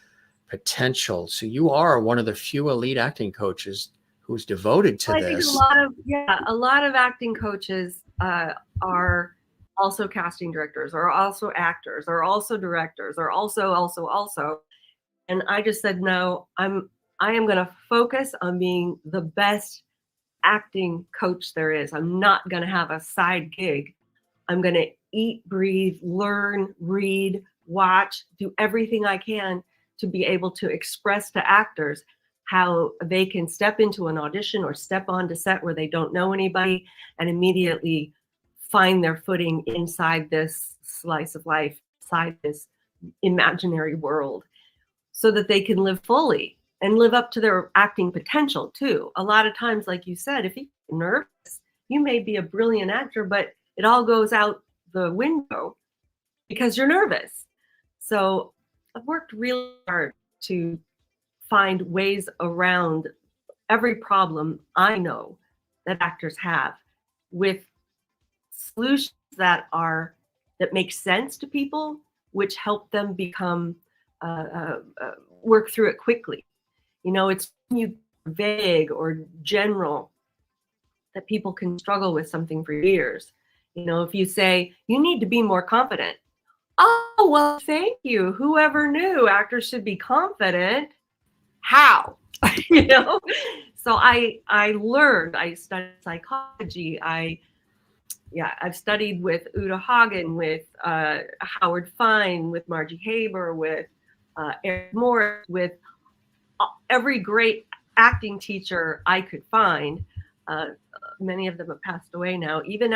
potential. So you are one of the few elite acting coaches who's devoted to this. I think a lot of acting coaches are also casting directors, or also actors, or also directors, or also. And I just said, no, I am going to focus on being the best acting coach there is. I'm not going to have a side gig. I'm going to eat, breathe, learn, read, watch, do everything I can to be able to express to actors how they can step into an audition or step onto set where they don't know anybody and immediately find their footing inside this slice of life, inside this imaginary world, so that they can live fully and live up to their acting potential too. A lot of times, like you said, if you're nervous, you may be a brilliant actor, but it all goes out the window because you're nervous. So I've worked really hard to find ways around every problem I know that actors have, with solutions that make sense to people, which help them become work through it quickly. It's when you vague or general that people can struggle with something for years. If you say you need to be more confident, oh well, thank you. Whoever knew actors should be confident? How? So I learned. I studied psychology. I've studied with Uta Hagen, with Howard Fine, with Margie Haber, with Eric Morris, with every great acting teacher I could find. Many of them have passed away now. Even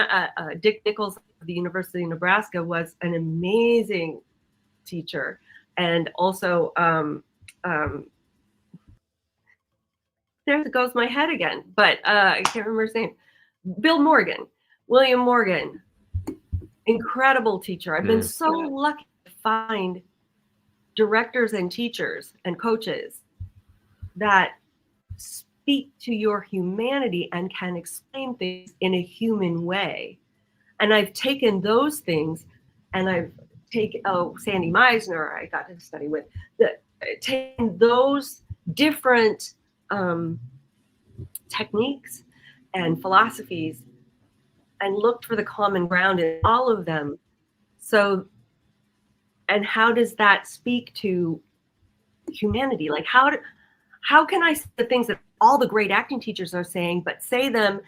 Dick Nichols of the University of Nebraska was an amazing teacher. And also, there goes my head again, but I can't remember his name. William Morgan, incredible teacher. I've been so lucky to find directors and teachers and coaches that speak to your humanity and can explain things in a human way. And I've taken those things, and I've taken Sandy Meisner, I got to study with, taking those different techniques and philosophies and looked for the common ground in all of them. So, and how does that speak to humanity? Like how can I say the things that all the great acting teachers are saying, but say them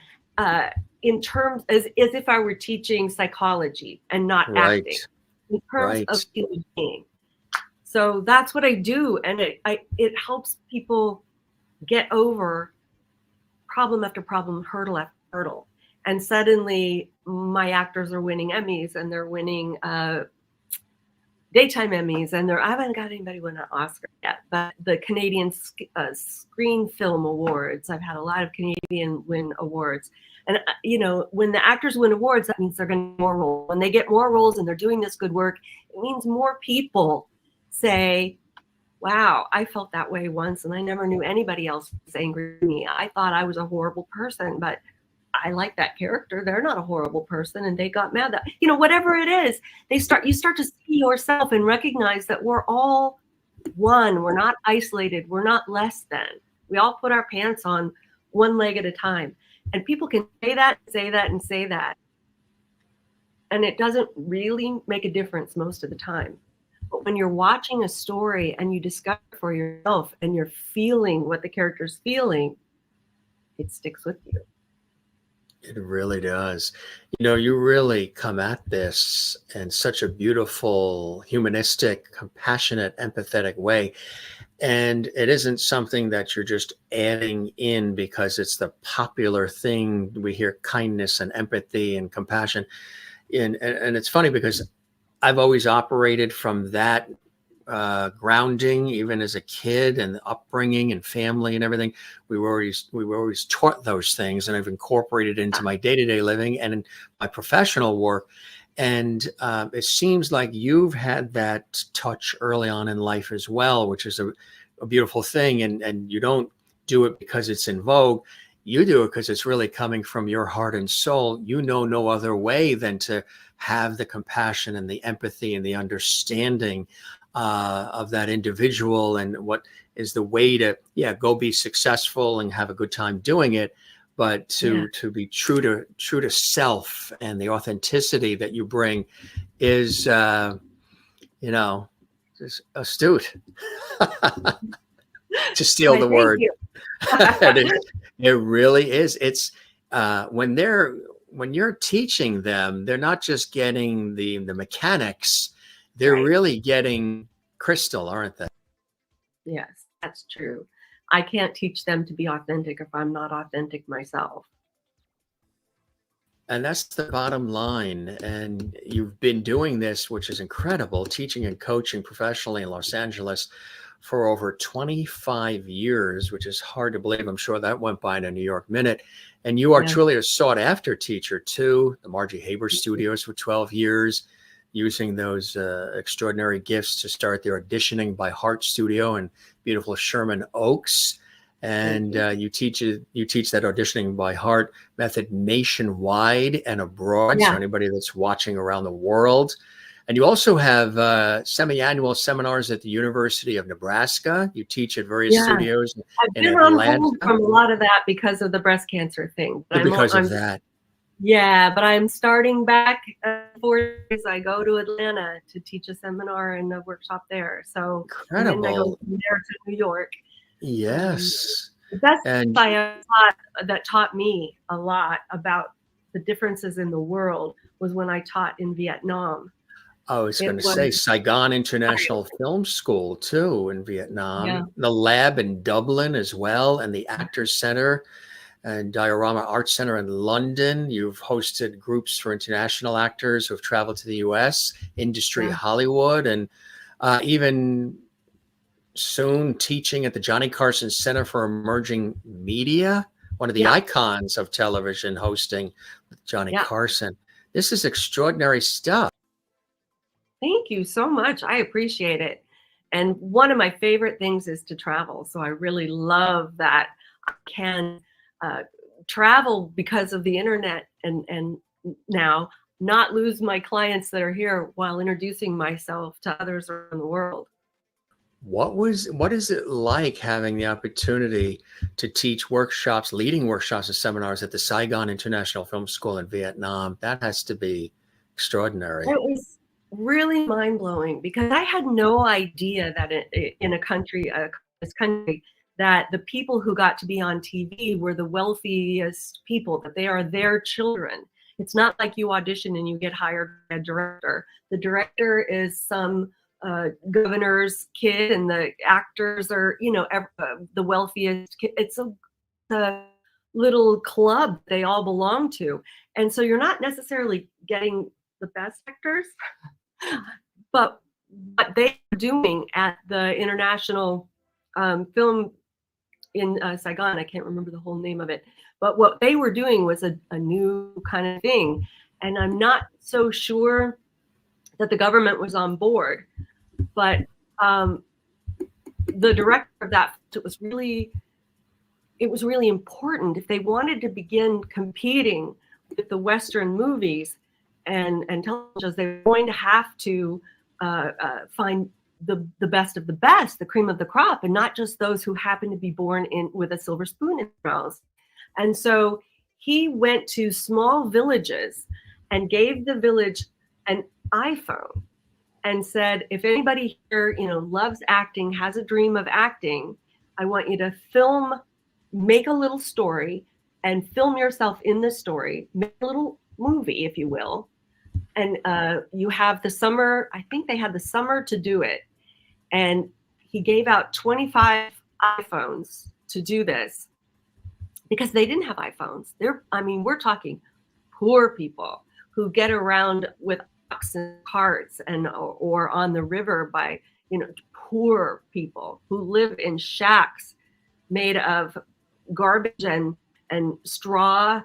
in terms as if I were teaching psychology and not acting, in terms of human being. So that's what I do, and it helps people get over problem after problem, hurdle after hurdle, and suddenly my actors are winning Emmys, and they're winning daytime Emmys, and I haven't got anybody win an Oscar yet, but the Canadian Screen Film Awards, I've had a lot of Canadian win awards. And, when the actors win awards, that means they're going to get more roles. When they get more roles and they're doing this good work, it means more people say, wow, I felt that way once, and I never knew anybody else was angry at me. I thought I was a horrible person, but I like that character. They're not a horrible person, and they got mad that, whatever it is, you start to see yourself and recognize that we're all one. We're not isolated. We're not less than. We all put our pants on one leg at a time. And people can say that, and say that. And it doesn't really make a difference most of the time. But when you're watching a story and you discover for yourself and you're feeling what the character's feeling, it sticks with you. It really does. You really come at this in such a beautiful, humanistic, compassionate, empathetic way. And it isn't something that you're just adding in because it's the popular thing. We hear kindness and empathy and compassion. And it's funny because I've always operated from that grounding, even as a kid, and the upbringing and family and everything. We were always taught those things, and I've incorporated into my day-to-day living and in my professional work. And it seems like you've had that touch early on in life as well, which is a beautiful thing. And you don't do it because it's in vogue. You do it because it's really coming from your heart and soul. No other way than to have the compassion and the empathy and the understanding of that individual, and what is the way to go be successful and have a good time doing it, but to be true to self, and the authenticity that you bring is just astute. To steal the word. And it really is. It's when you're teaching them, they're not just getting the mechanics, they're really getting Crystal, aren't they? Yes, that's true. I can't teach them to be authentic if I'm not authentic myself. And that's the bottom line. And you've been doing this, which is incredible, teaching and coaching professionally in Los Angeles for over 25 years, which is hard to believe. I'm sure that went by in a New York minute. And you are truly a sought after teacher too. The Margie Haber Studios for 12 years, using those extraordinary gifts to start their Auditioning by Heart studio in beautiful Sherman Oaks. And you teach that Auditioning by Heart method nationwide and abroad. So anybody that's watching around the world. And you also have semi-annual seminars at the University of Nebraska. You teach at various studios I've been on hold from a lot of that because of the breast cancer thing. But of that. Yeah, but I'm starting back 4 days. I go to Atlanta to teach a seminar and a workshop there. So incredible. And then I go from there to New York. Yes. That's that taught me a lot about the differences in the world was when I taught in Vietnam. I was going to say Saigon International Film School too in Vietnam, the lab in Dublin as well, and the Actors Center and Diorama Art Center in London. You've hosted groups for international actors who have traveled to the US, Industry Hollywood, and even soon teaching at the Johnny Carson Center for Emerging Media, one of the icons of television hosting with Johnny Carson. This is extraordinary stuff. Thank you so much. I appreciate it. And one of my favorite things is to travel. So I really love that I can travel because of the internet. And now not lose my clients that are here while introducing myself to others around the world. What is it like having the opportunity to teach workshops, leading workshops and seminars at the Saigon International Film School in Vietnam? That has to be extraordinary. It was really mind-blowing because I had no idea that in this country, that the people who got to be on TV were the wealthiest people, that they are their children. It's not like you audition and you get hired by a director. The director is some governor's kid, and the actors are, the wealthiest kid. It's a little club they all belong to. And so you're not necessarily getting the best actors, but what they are doing at the International Film in Saigon, I can't remember the whole name of it, but what they were doing was a new kind of thing. And I'm not so sure that the government was on board, but the director of that, it was really important. If they wanted to begin competing with the Western movies and television, they were going to have to find the best of the best, the cream of the crop, and not just those who happen to be born in with a silver spoon in their mouths. And so he went to small villages and gave the village an iPhone and said, if anybody here, loves acting, has a dream of acting, I want you to make a little story and film yourself in the story, make a little movie, if you will. And you have the summer, I think they had the summer to do it. And he gave out 25 iPhones to do this because they didn't have iPhones. We're talking poor people who get around with oxen carts or on the river by, poor people who live in shacks made of garbage and straw.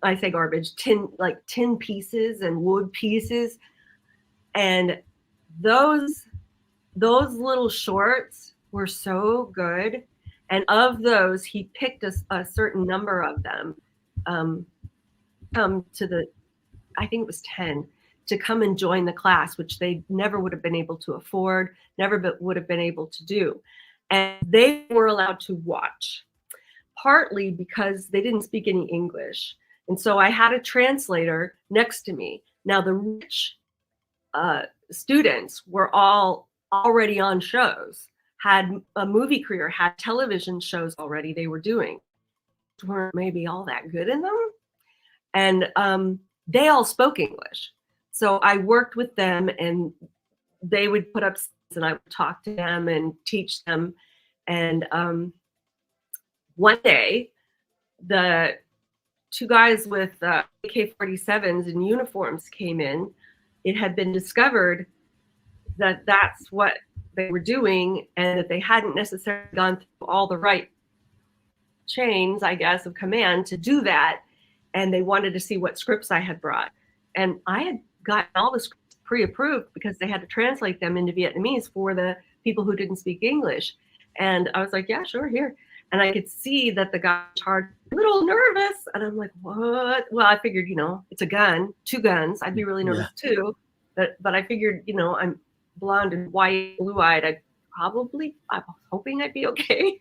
I say garbage, tin pieces and wood pieces. And those little shorts were so good. And of those, he picked a certain number of them, come to I think it was 10, to come and join the class, which they never would have been able to afford, would have been able to do. And they were allowed to watch, partly because they didn't speak any English. And so I had a translator next to me. Now, the rich students were all already on shows, had a movie career, had television shows already they were doing, weren't maybe all that good in them. And they all spoke English. So I worked with them, and they would put up scenes, and I would talk to them and teach them. And one day, the two guys with AK-47s in uniforms came in. It had been discovered that that's what they were doing, and that they hadn't necessarily gone through all the right chains, I guess, of command to do that. And they wanted to see what scripts I had brought. And I had gotten all the scripts pre-approved because they had to translate them into Vietnamese for the people who didn't speak English. And I was like, yeah, sure, here. And I could see that the guy in charge was a little nervous. And I'm like, what? Well, I figured, it's a gun, 2 guns. I'd be really nervous too. But I figured, I'm blonde and white, blue-eyed. I was hoping I'd be okay.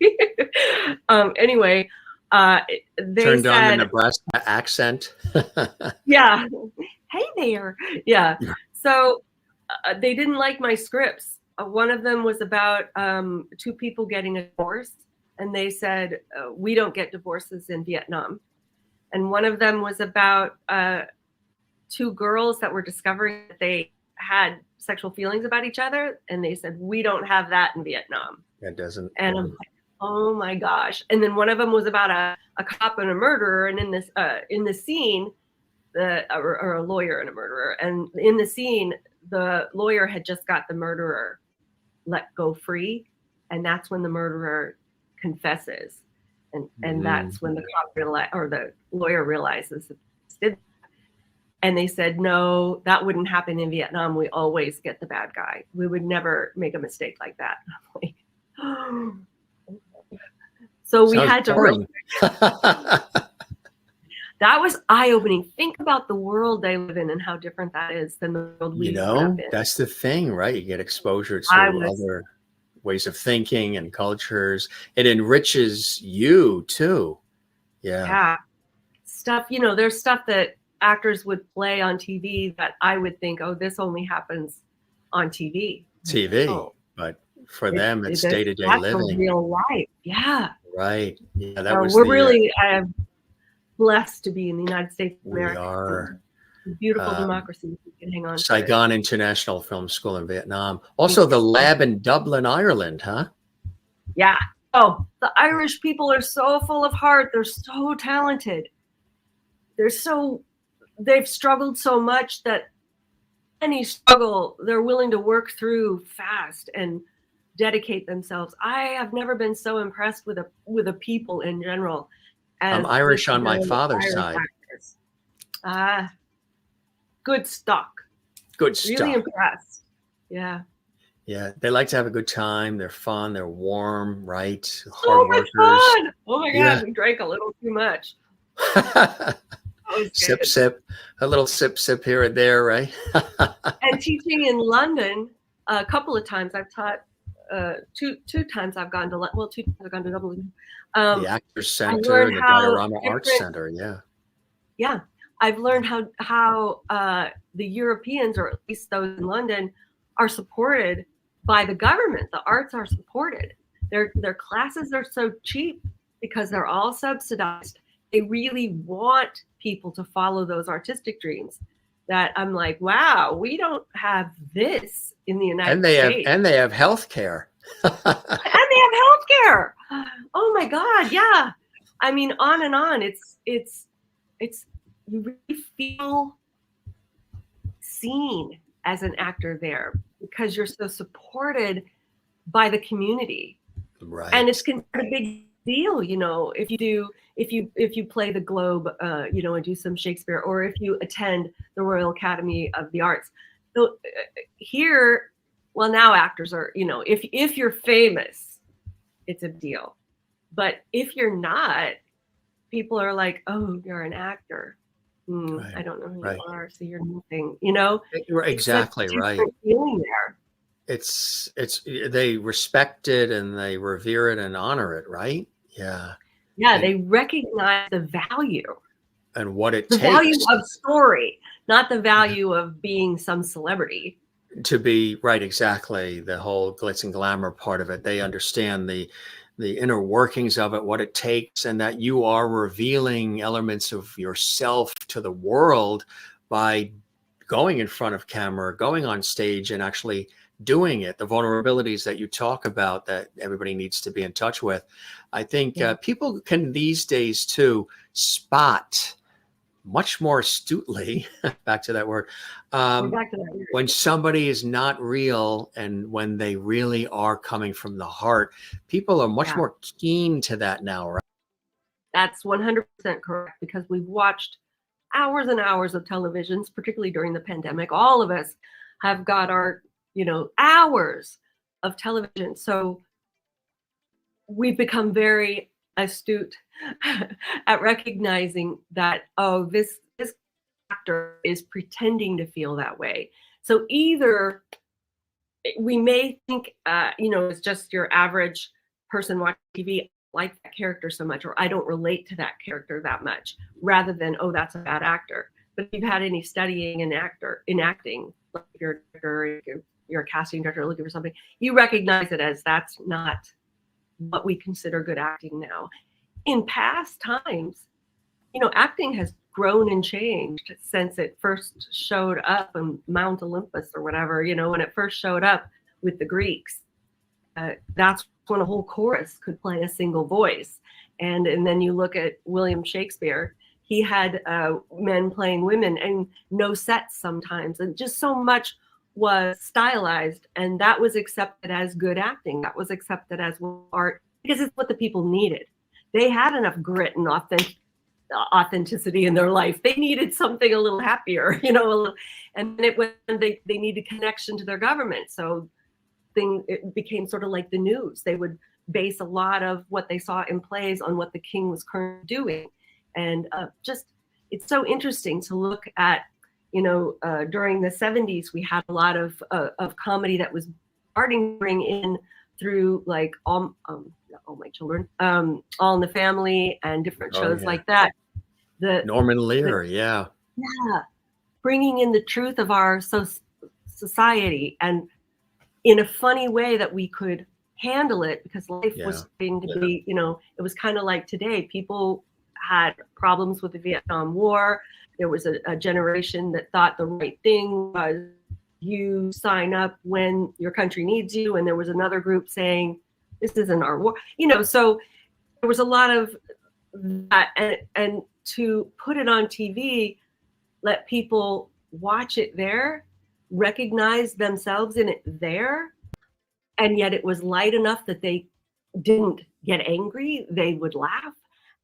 Anyway, they turned said, on the Nebraska accent. yeah. Hey there. Yeah. So they didn't like my scripts. One of them was about 2 people getting a divorce. And they said, we don't get divorces in Vietnam. And one of them was about 2 girls that were discovering that they had sexual feelings about each other. And they said, we don't have that in Vietnam. That doesn't. And I'm like, oh my gosh. And then one of them was about a cop and a murderer. And in the scene, or a lawyer and a murderer. And in the scene, the lawyer had just got the murderer let go free. And that's when the murderer confesses. And that's when the cop the lawyer realizes that he did. And they said, no, that wouldn't happen in Vietnam. We always get the bad guy. We would never make a mistake like that. I'm like, oh. So we had to work. That was eye-opening. Think about the world they live in and how different that is than the world we grew up in. That's the thing, right? You get exposure to other ways of thinking and cultures. It enriches you too. Yeah. Stuff, there's stuff that actors would play on TV that I would think, oh, this only happens on TV. But for them, it's day-to-day living. Real life. Yeah. Right. Yeah, that was we're really blessed to be in the United States of America. We are. Beautiful democracy we can hang on to. Saigon International Film School in Vietnam. Also the lab in Dublin, Ireland, huh? Yeah. Oh, the Irish people are so full of heart. They're so talented. They've struggled so much that any struggle they're willing to work through fast and dedicate themselves. I have never been so impressed with a people in general. I'm Irish on my father's side. Good stock. Good stuff. Really impressed. Yeah. Yeah, they like to have a good time. They're fun. They're warm, right? So much fun. Oh my God, we drank a little too much. Sip, a little sip here and there, right? And teaching in London a couple of times. I've taught two times. I've gone to 2 times I've gone to Dublin. The Actors Center and the Diorama Arts Center. Yeah. I've learned how the Europeans, or at least those in London, are supported by the government. The arts are supported. Their classes are so cheap because they're all subsidized. They really want people to follow those artistic dreams. That I'm like, wow, we don't have this in the United States. And they have health care. And they have health care. Oh my God, yeah. I mean, on and on. It's you really feel seen as an actor there because you're so supported by the community. Right. And it's considered a big deal, if you play the Globe, and do some Shakespeare, or if you attend the Royal Academy of the Arts. So here, well, now actors are, if you're famous, it's a deal. But if you're not, people are like, oh, you're an actor. I don't know who you are, so you're nothing, Exactly right. Feeling there. It's they respect it and they revere it and honor it, right? Yeah. Yeah, they recognize the value and what it takes. The value of story, not the value of being some celebrity. To be right, exactly. The whole glitz and glamour part of it. They understand the inner workings of it, what it takes, and that you are revealing elements of yourself to the world by going in front of camera, going on stage and actually doing it. The vulnerabilities that you talk about that everybody needs to be in touch with. I think people can these days too spot much more astutely, back to that word, when somebody is not real and when they really are coming from the heart. People are much more keen to that now, right? That's 100% correct, because we've watched hours and hours of televisions, particularly during the pandemic. All of us have got our, hours of television. So we've become very astute at recognizing that, oh, this actor is pretending to feel that way. So either we may think, it's just your average person watching TV, like that character so much, or I don't relate to that character that much, rather than, oh, that's a bad actor. But if you've had any studying in acting, like if you're a casting director looking for something, you recognize it as that's not what we consider good acting now. In past times, acting has grown and changed since it first showed up on Mount Olympus or whatever, when it first showed up with the Greeks. That's when a whole chorus could play a single voice. And then you look at William Shakespeare, he had men playing women and no sets sometimes. And just so much was stylized, and that was accepted as good acting. That was accepted as art because it's what the people needed. They had enough grit and authenticity in their life. They needed something a little happier, and they needed connection to their government. So it became sort of like the news. They would base a lot of what they saw in plays on what the king was currently doing. And it's so interesting to look at, during the 70s, we had a lot of comedy that was starting to bring in through like all my children, All in the Family and different shows like that. Norman Lear, yeah, bringing in the truth of our society, and in a funny way that we could handle it, because life was going to be, it was kind of like today. People had problems with the Vietnam War. There was a generation that thought the right thing was you sign up when your country needs you, and there was another group saying this isn't our war. So there was a lot of that, and to put it on TV, let people watch it there, recognize themselves in it there, and yet it was light enough that they didn't get angry, they would laugh.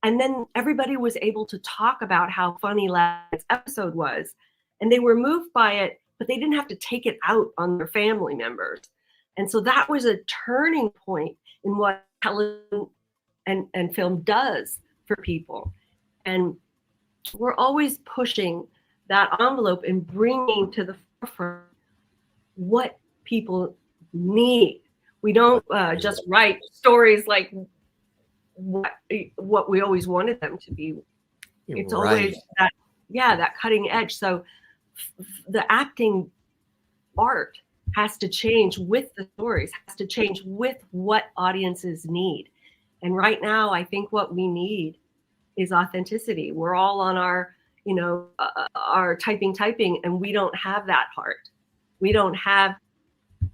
And then everybody was able to talk about how funny last episode was, and they were moved by it, but they didn't have to take it out on their family members. And so that was a turning point in what television and film does for people. And we're always pushing that envelope and bringing to the forefront what people need. We don't just write stories like what we always wanted them to be. It's always that cutting edge. So the acting art has to change with the stories, has to change with what audiences need. And right now, I think what we need is authenticity. We're all on our, our typing, and we don't have that heart.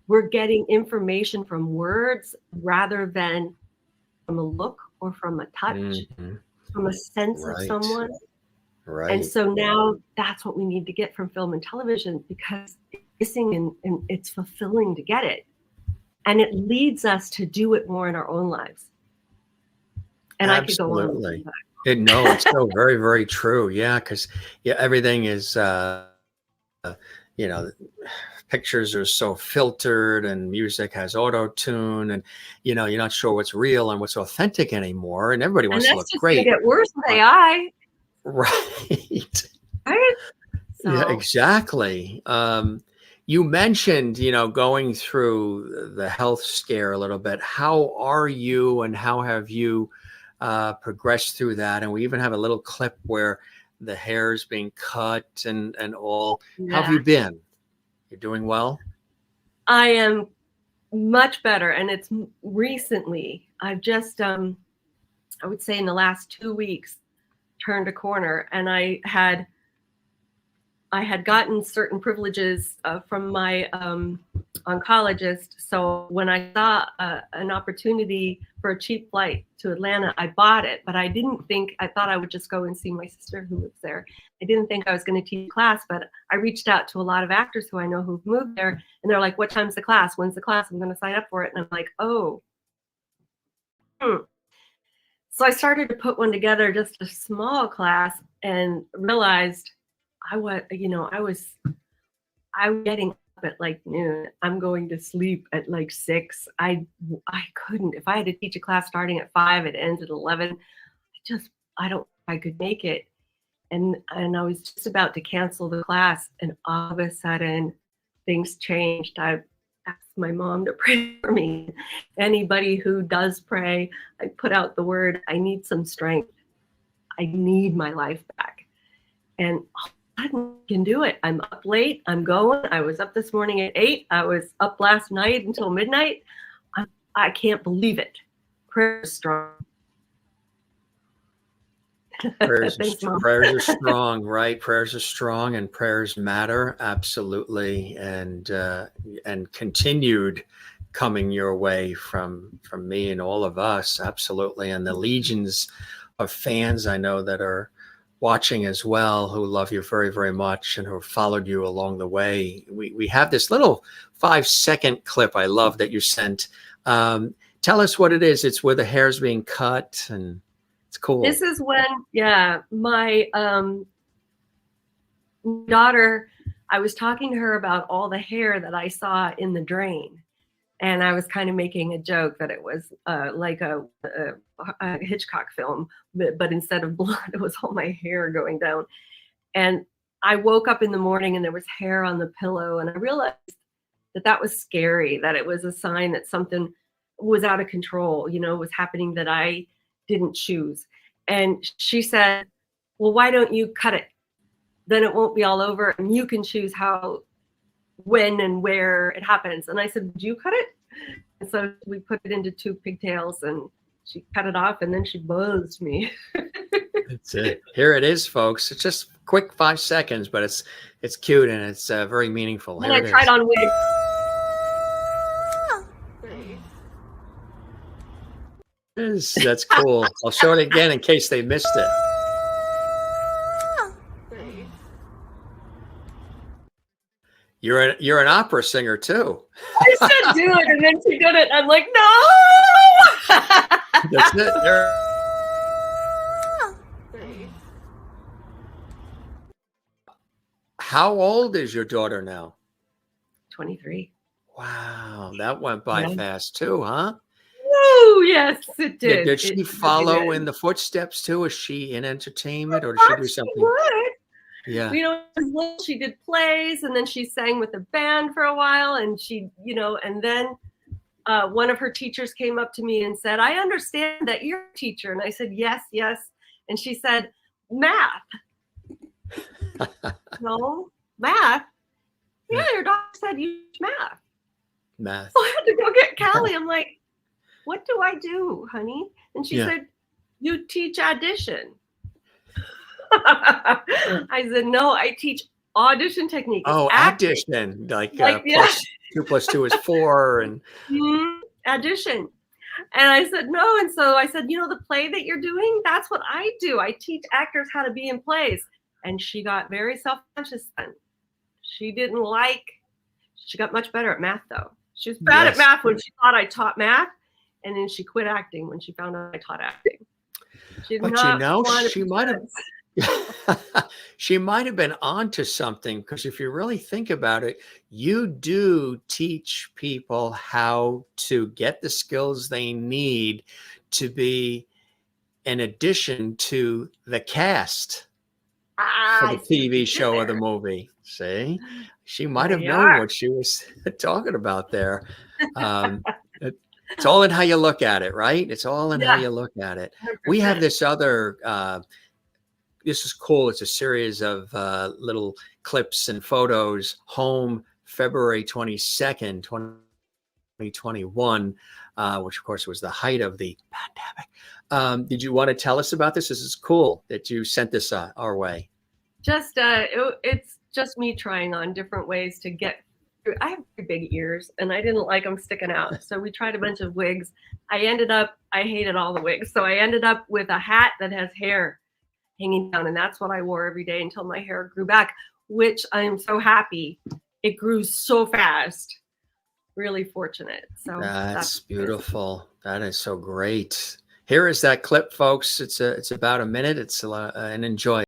We're getting information from words rather than from a look or from a touch, from a sense of someone. Right. And so now that's what we need to get from film and television, because it's missing and it's fulfilling to get it. And it leads us to do it more in our own lives. And absolutely. It's so very, very true. Yeah, because everything is, pictures are so filtered, and music has auto-tune, and you're not sure what's real and what's authentic anymore. And everybody wants to look great. And that's just get worse with AI. Right. Right. So. Yeah, exactly. You mentioned, going through the health scare a little bit. How are you, and how have you progressed through that? And we even have a little clip where the hair is being cut and all. Yeah. How have you been? You're doing well? I am much better. And it's recently, I've just, I would say in the last 2 weeks, turned a corner, and I had gotten certain privileges from my oncologist. So when I saw an opportunity for a cheap flight to Atlanta, I bought it. But I thought I would just go and see my sister who lives there. I didn't think I was going to teach class, but I reached out to a lot of actors who I know who've moved there, and they're like, "What time's the class? When's the class? I'm going to sign up for it." And I'm like, "Oh." So I started to put one together, just a small class, and realized I was getting up at like noon. I'm going to sleep at like 6. I couldn't. If I had to teach a class starting at 5, it ends at 11. I could make it. And I was just about to cancel the class, and all of a sudden things changed. I asked my mom to pray for me. Anybody who does pray, I put out the word, I need some strength. I need my life back. And I can do it. I'm up late. I'm going. I was up this morning at 8. I was up last night until midnight. I can't believe it. Prayer is strong. Prayers are strong, right? Prayers are strong, and prayers matter, absolutely, and continued coming your way from me and all of us, absolutely, and the legions of fans I know that are watching as well, who love you very, very much, and who have followed you along the way. We have this little 5-second clip I love that you sent. Tell us what it is. It's where the hair's being cut, and it's cool. This is when, my daughter, I was talking to her about all the hair that I saw in the drain. And I was kind of making a joke that it was like a Hitchcock film, but instead of blood, it was all my hair going down. And I woke up in the morning and there was hair on the pillow, and I realized that was scary, that it was a sign that something was out of control, was happening that I didn't choose. And she said, well, why don't you cut it? Then it won't be all over, and you can choose how, when, and where it happens. And I said, would you cut it? And so we put it into 2 pigtails, and she cut it off, and then she buzzed me. That's it. Here it is, folks. It's just quick 5 seconds, but it's cute and it's very meaningful. And Here I tried on wigs. That's cool. I'll show it again in case they missed it. You're an opera singer too. I said do it, and then she did it. I'm like, no. That's it. How old is your daughter now? 23. Wow, that went by fast too, huh? Oh, yes, it did. Did she follow in the footsteps too? Is she in entertainment, or did she do something? She would. Yeah. She did plays, and then she sang with a band for a while, and she, and then one of her teachers came up to me and said, I understand that you're a teacher. And I said, yes. And she said, math. No, math? Yeah, your doctor said you teach math. Math. So I had to go get Callie. I'm like, what do I do, honey? And she said, you teach audition. I said, no, I teach audition technique. Oh, audition. Like 2 + 2 is 4. And audition. And I said, no. And so I said, the play that you're doing, that's what I do. I teach actors how to be in plays. And she got very self-conscious then. She got much better at math though. She was bad at math when she thought I taught math. And then she quit acting when she found out I taught acting. She might have been onto something, because if you really think about it, you do teach people how to get the skills they need to be an addition to the cast for the TV show or the movie. See, she might have known what she was talking about there. It's all in how you look at it, right? It's all in how you look at it. 100%. We have this other, this is cool. It's a series of little clips and photos. Home, February 22nd, 2021, which of course was the height of the pandemic. Did you want to tell us about this? This is cool that you sent this our way. It's just me trying on different ways to get through. I have very big ears, and I didn't like them sticking out. So we tried a bunch of wigs. I hated all the wigs. So I ended up with a hat that has hair hanging down, and that's what I wore every day until my hair grew back, which I am so happy. It grew so fast. Really fortunate. So that's beautiful. That is so great. Here is that clip, folks. It's about a minute. It's and enjoy.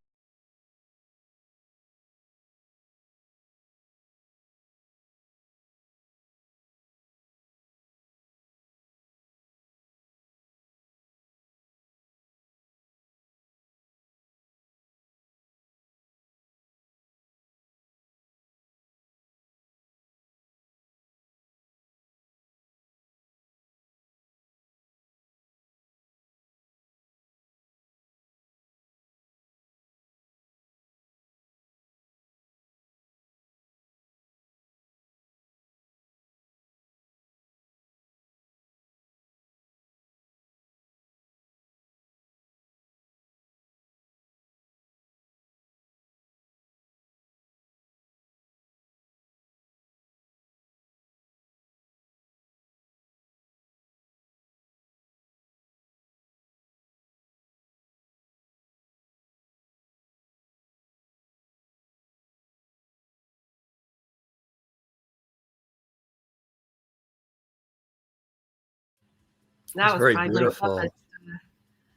That was very beautiful.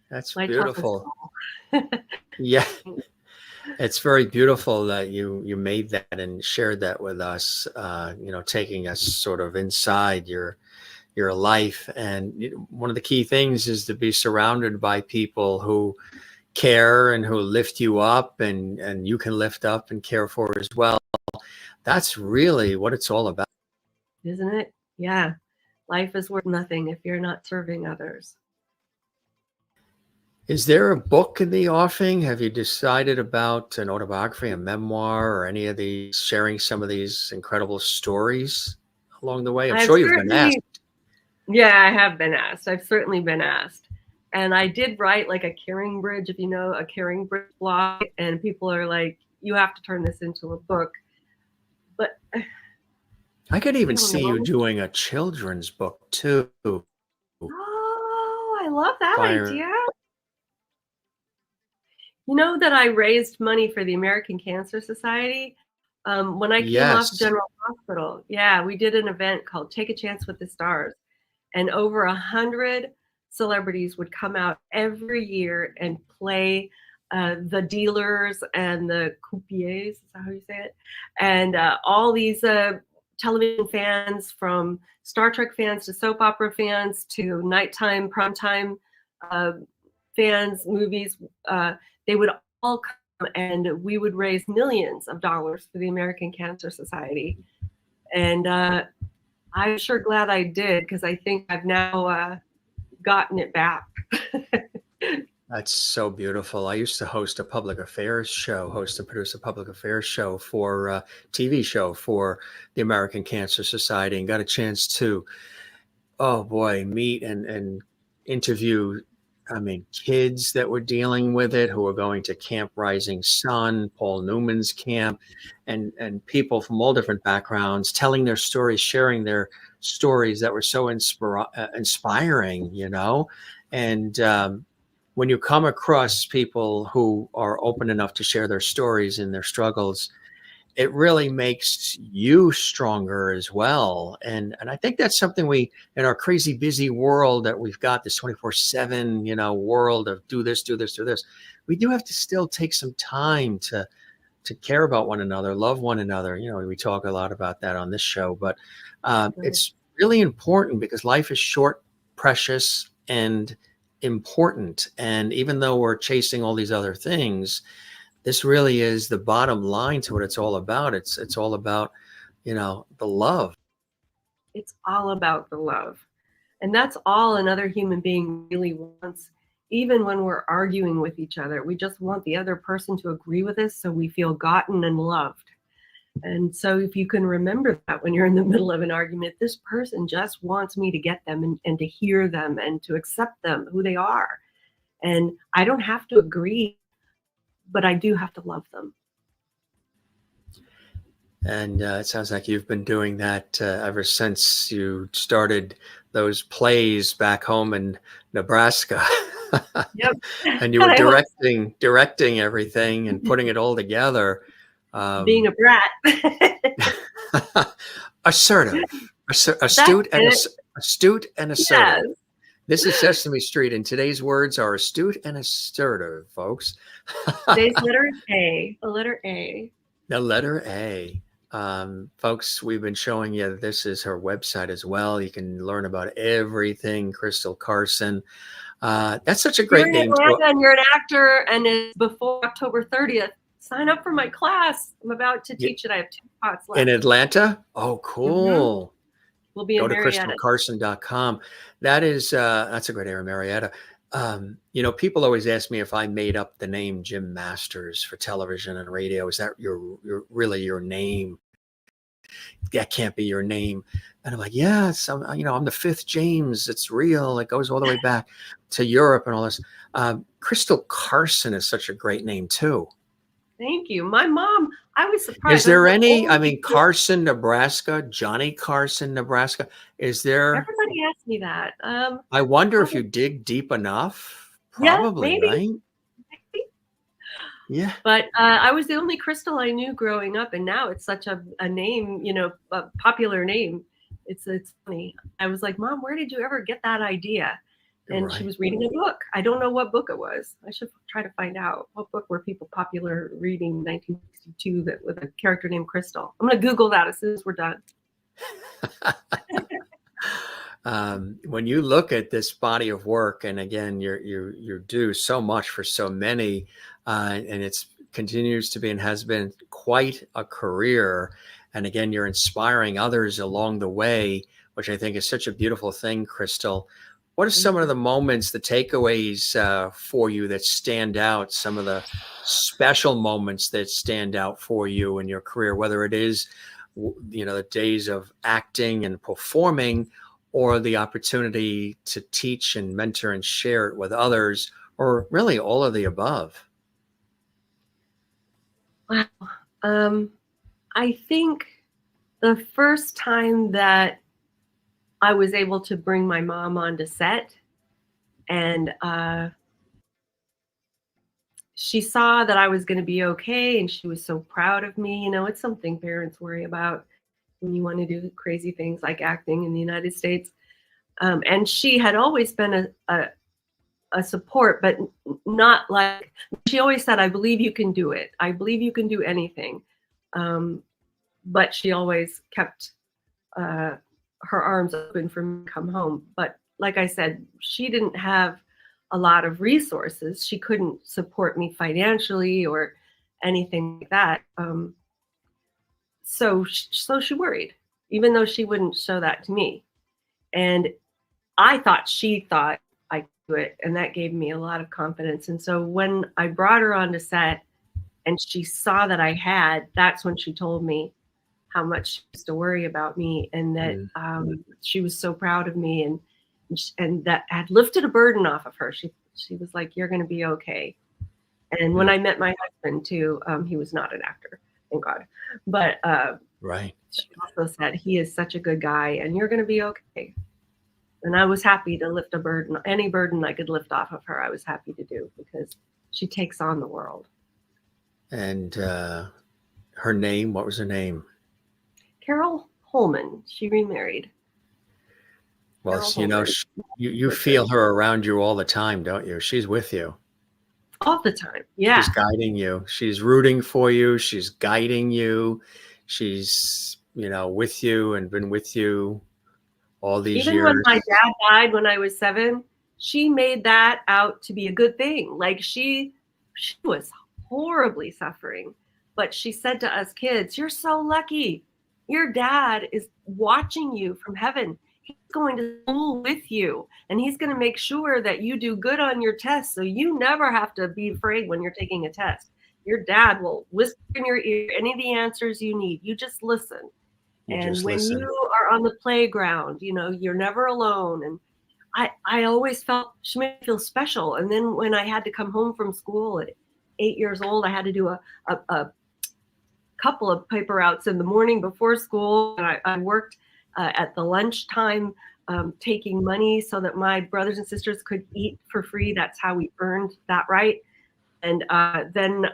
That's beautiful. Yeah, it's very beautiful that you made that and shared that with us. Taking us sort of inside your life, and one of the key things is to be surrounded by people who, care and who lift you up and you can lift up and care for as well. That's really what it's all about. Isn't it? Yeah. Life is worth nothing if you're not serving others. Is there a book in the offing? Have you decided about an autobiography, a memoir, or any of these, sharing some of these incredible stories along the way? I'm sure you've been asked. Yeah, I have been asked. I've certainly been asked. And I did write like a Caring Bridge, if you know, a Caring Bridge blog. And people are like, you have to turn this into a book. But I could even see you doing a children's book too. Oh, I love that idea. You know that I raised money for the American Cancer Society when I came off General Hospital. Yeah, we did an event called Take a Chance with the Stars. And over 100 celebrities would come out every year and play the dealers and the croupiers, is that how you say it? And all these television fans, from Star Trek fans to soap opera fans to nighttime, primetime fans, movies, they would all come and we would raise millions of dollars for the American Cancer Society. And I'm sure glad I did, because I think I've now gotten it back. That's so beautiful. I used to host and produce a public affairs show for a TV show for the American Cancer Society, and got a chance to, oh boy, meet and interview, kids that were dealing with it, who were going to Camp Rising Sun, Paul Newman's camp, and people from all different backgrounds telling their stories, sharing their stories that were so inspiring, and when you come across people who are open enough to share their stories and their struggles, it really makes you stronger as well. And I think that's something we, in our crazy busy world that we've got, this 24/7, world of do this, we do have to still take some time to care about one another, love one another. We talk a lot about that on this show, but it's really important because life is short, precious, and important. And even though we're chasing all these other things, this really is the bottom line to what it's all about. It's all about, the love. It's all about the love. And that's all another human being really wants. Even when we're arguing with each other, we just want the other person to agree with us so we feel gotten and loved. And so if you can remember that when you're in the middle of an argument, this person just wants me to get them and to hear them and to accept them, who they are. And I don't have to agree, but I do have to love them. And it sounds like you've been doing that ever since you started those plays back home in Nebraska. Yep. And you were directing everything and putting it all together. Being a brat. Assertive, astute and assertive. Yes. This is Sesame Street, and today's words are astute and assertive, folks. Today's letter is A. The letter A. The letter A. Folks, we've been showing you this is her website as well. You can learn about everything, Crystal Carson. That's such a great name. And you're an actor, and it's before October 30th. Sign up for my class. I'm about to teach it. I have 2 spots left. In Atlanta? Oh, cool. Mm-hmm. We'll be in Marietta. Go to crystalcarson.com. That's a great area, Marietta. People always ask me if I made up the name Jim Masters for television and radio. Is that really your name? That can't be your name. And I'm like, yeah, I'm the 5th James. It's real. It goes all the way back to Europe and all this. Crystal Carson is such a great name too. Thank you. My mom, I was surprised. Is there any, Carson, Nebraska, Johnny Carson, Nebraska, is there? Everybody asks me that. I wonder if you dig deep enough. Probably, maybe. Right? Maybe. Yeah. But I was the only Crystal I knew growing up, and now it's such a name, a popular name. It's funny. I was like, Mom, where did you ever get that idea? And She was reading a book. I don't know what book it was. I should try to find out what book were people popular reading in 1962 with a character named Crystal. I'm going to Google that as soon as we're done. When you look at this body of work, and again, you do so much for so many, and it's continues to be and has been quite a career. And again, you're inspiring others along the way, which I think is such a beautiful thing, Crystal. What are some of the moments, the takeaways for you that stand out, some of the special moments that stand out for you in your career, whether it is, the days of acting and performing, or the opportunity to teach and mentor and share it with others, or really all of the above? Wow. I think the first time that I was able to bring my mom onto set, and she saw that I was going to be okay, and she was so proud of me. It's something parents worry about when you want to do crazy things like acting in the United States. And she had always been a support, but not like, she always said, I believe you can do it. I believe you can do anything. But she always kept her arms open for me to come home. But like I said, she didn't have a lot of resources. She couldn't support me financially or anything like that. So she worried, even though she wouldn't show that to me. And I thought she thought I could do it, and that gave me a lot of confidence. And so when I brought her onto set and she saw that I had, that's when she told me how much she used to worry about me, and that she was so proud of me, and that had lifted a burden off of her. She was like, you're going to be okay. And when I met my husband too, he was not an actor, thank God. But Right. she also said, he is such a good guy, and you're going to be okay. And I was happy to lift a burden, any burden I could lift off of her, I was happy to do, because she takes on the world. And her name, what was her name? Carol Holman. She remarried. Well, you feel her around you all the time, don't you? She's with you. All the time. Yeah. She's guiding you. She's rooting for you. She's guiding you. She's, with you and been with you all these years. Even when my dad died when I was 7, she made that out to be a good thing. Like she was horribly suffering, but she said to us kids, you're so lucky. Your dad is watching you from heaven. He's going to school with you, and he's going to make sure that you do good on your test, so you never have to be afraid when you're taking a test. Your dad will whisper in your ear any of the answers you need. You just listen. And when you are on the playground, you're never alone. And I always felt, she made me feel special. And then when I had to come home from school at 8 years old, I had to do a couple of paper routes in the morning before school. And I worked at the lunchtime, taking money so that my brothers and sisters could eat for free. That's how we earned that right. And then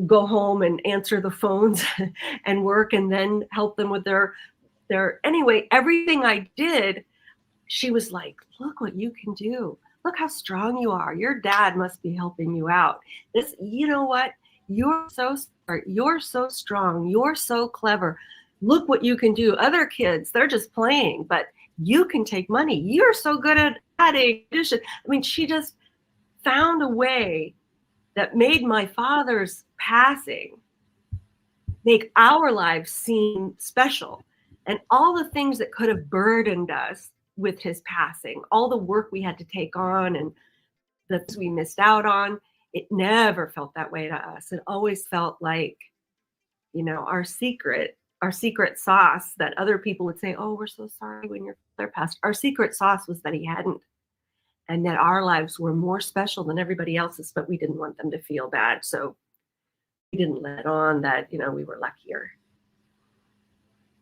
go home and answer the phones and work, and then help them with their anyway, everything I did, she was like, look what you can do. Look how strong you are. Your dad must be helping you out. This, you know what? You're so smart. You're so strong. You're so clever. Look what you can do. Other kids, they're just playing, but you can take money. You're so good at adding addition. I mean, she just found a way that made my father's passing make our lives seem special. And all the things that could have burdened us with his passing, all the work we had to take on and the things we missed out on, it never felt that way to us. It always felt like, our secret sauce that other people would say, oh, we're so sorry when your father passed. Our secret sauce was that he hadn't, and that our lives were more special than everybody else's, but we didn't want them to feel bad. So we didn't let on that, we were luckier.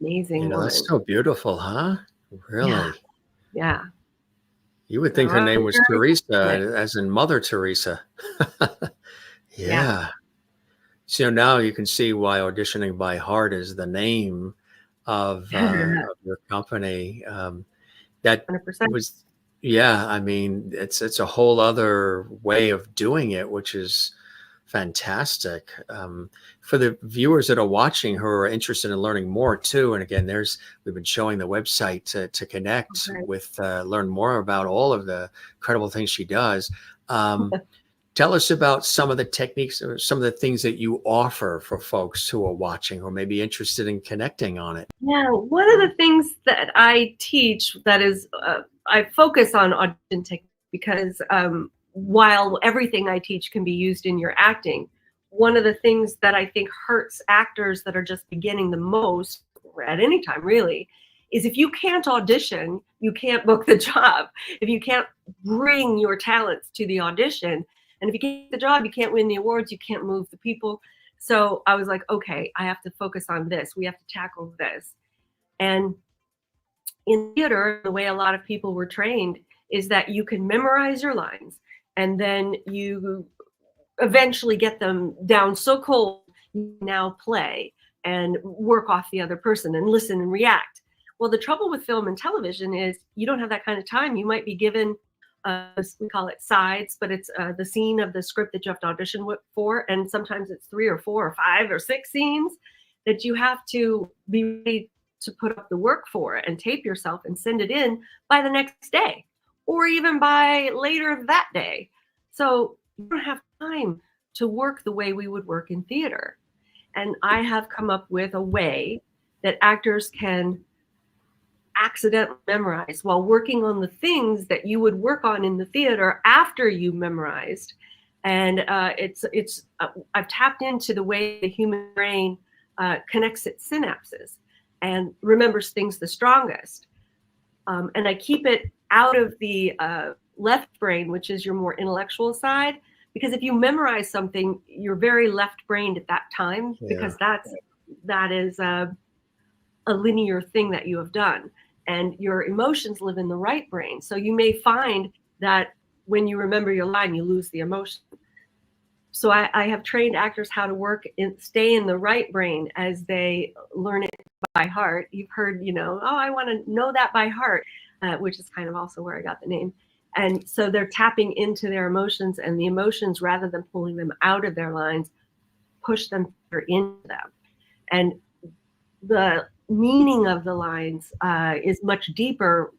Amazing woman. That's so beautiful, huh? Really? Yeah. You would think her name was Teresa, as in Mother Teresa. Yeah. So now you can see why Auditioning by Heart is the name of your company. That 100%. was, I mean, it's a whole other way of doing it, which is Fantastic. For the viewers that are watching who are interested in learning more too, and again, we've been showing the website to connect with, learn more about all of the incredible things she does. Tell us about some of the techniques or some of the things that you offer for folks who are watching or maybe interested in connecting on it. Yeah, one of the things that I teach that is, I focus on audition technique because while everything I teach can be used in your acting, one of the things that I think hurts actors that are just beginning the most, or at any time really, is if you can't audition, you can't book the job. If you can't bring your talents to the audition, and if you can't get the job, you can't win the awards, you can't move the people. So I was like, okay, I have to focus on this. We have to tackle this. And in theater, the way a lot of people were trained is that you can memorize your lines and then you eventually get them down so cold, you now play and work off the other person and listen and react. Well, the trouble with film and television is you don't have that kind of time. You might be given, we call it sides, but it's the scene of the script that you have to audition for. And sometimes it's 3 or 4 or 5 or 6 scenes that you have to be ready to put up the work for and tape yourself and send it in by the next day or even by later that day. So you don't have time to work the way we would work in theater. And I have come up with a way that actors can accidentally memorize while working on the things that you would work on in the theater after you memorized. And I've tapped into the way the human brain connects its synapses and remembers things the strongest. And I keep it out of the left brain, which is your more intellectual side, because if you memorize something, you're very left-brained at that time, because that is a linear thing that you have done. And your emotions live in the right brain. So you may find that when you remember your line, you lose the emotion. So I have trained actors how to stay in the right brain as they learn it by heart. You've heard, oh, I want to know that by heart, which is kind of also where I got the name. And so they're tapping into their emotions, and the emotions, rather than pulling them out of their lines, push them into them. And the meaning of the lines is much deeper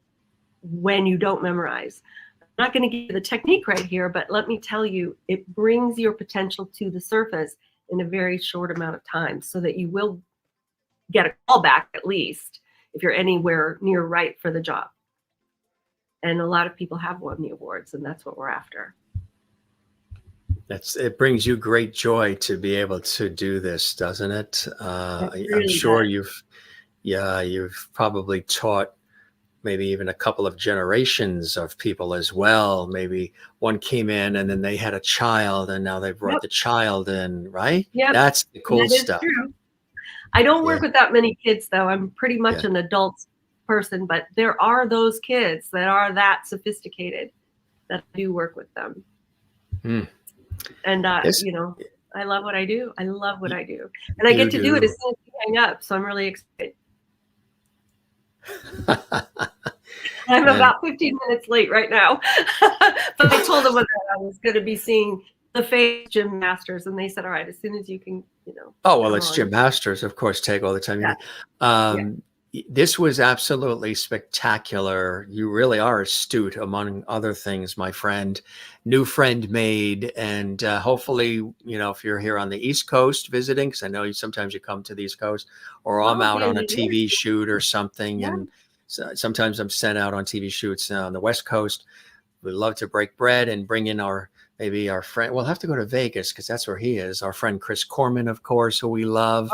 when you don't memorize. I'm not going to give you the technique right here, but let me tell you, it brings your potential to the surface in a very short amount of time so that you will get a call back, at least, if you're anywhere near right for the job. And a lot of people have won the awards, and that's what we're after. It brings you great joy to be able to do this, doesn't it? Really I'm sure does. you've probably taught maybe even a couple of generations of people as well. Maybe one came in and then they had a child and now they brought the child in, right? Yep. That's the cool stuff. True. I don't work with that many kids, though. I'm pretty much an adult person, but there are those kids that are that sophisticated that I do work with them. And, I love what I do. I love what I do. And I get to do it as soon as you hang up. So I'm really excited. I'm about 15 minutes late right now. But I told them that I was going to be seeing the famous Jim Masters, and they said, all right, as soon as you can, Oh, well, it's Jim Masters, of course, take all the time. This was absolutely spectacular. You really are astute, among other things, my friend. New friend made. And hopefully, if you're here on the East Coast visiting, because I know sometimes you come to the East Coast, or I'm out on a TV shoot or something. And sometimes I'm sent out on TV shoots on the West Coast. We'd love to break bread and bring in maybe our friend. We'll have to go to Vegas because that's where he is. Our friend Chris Corman, of course, who we love,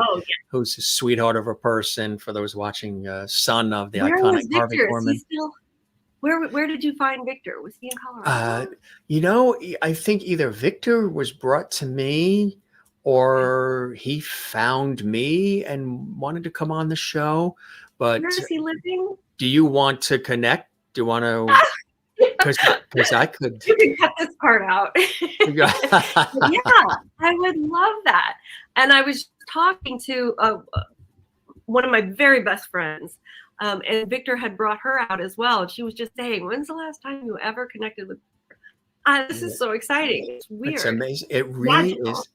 who's a sweetheart of a person. For those watching, son of the iconic Harvey Korman. Where did you find Victor? Was he in Colorado? I think either Victor was brought to me or he found me and wanted to come on the show. But where is he living? Do you want to connect? Do you want to? Because I could. You can cut this part out. Yeah, I would love that. And I was talking to one of my very best friends, and Victor had brought her out as well. And she was just saying, when's the last time you ever connected with her? This is so exciting. It's weird. It's amazing. It really Magical. is.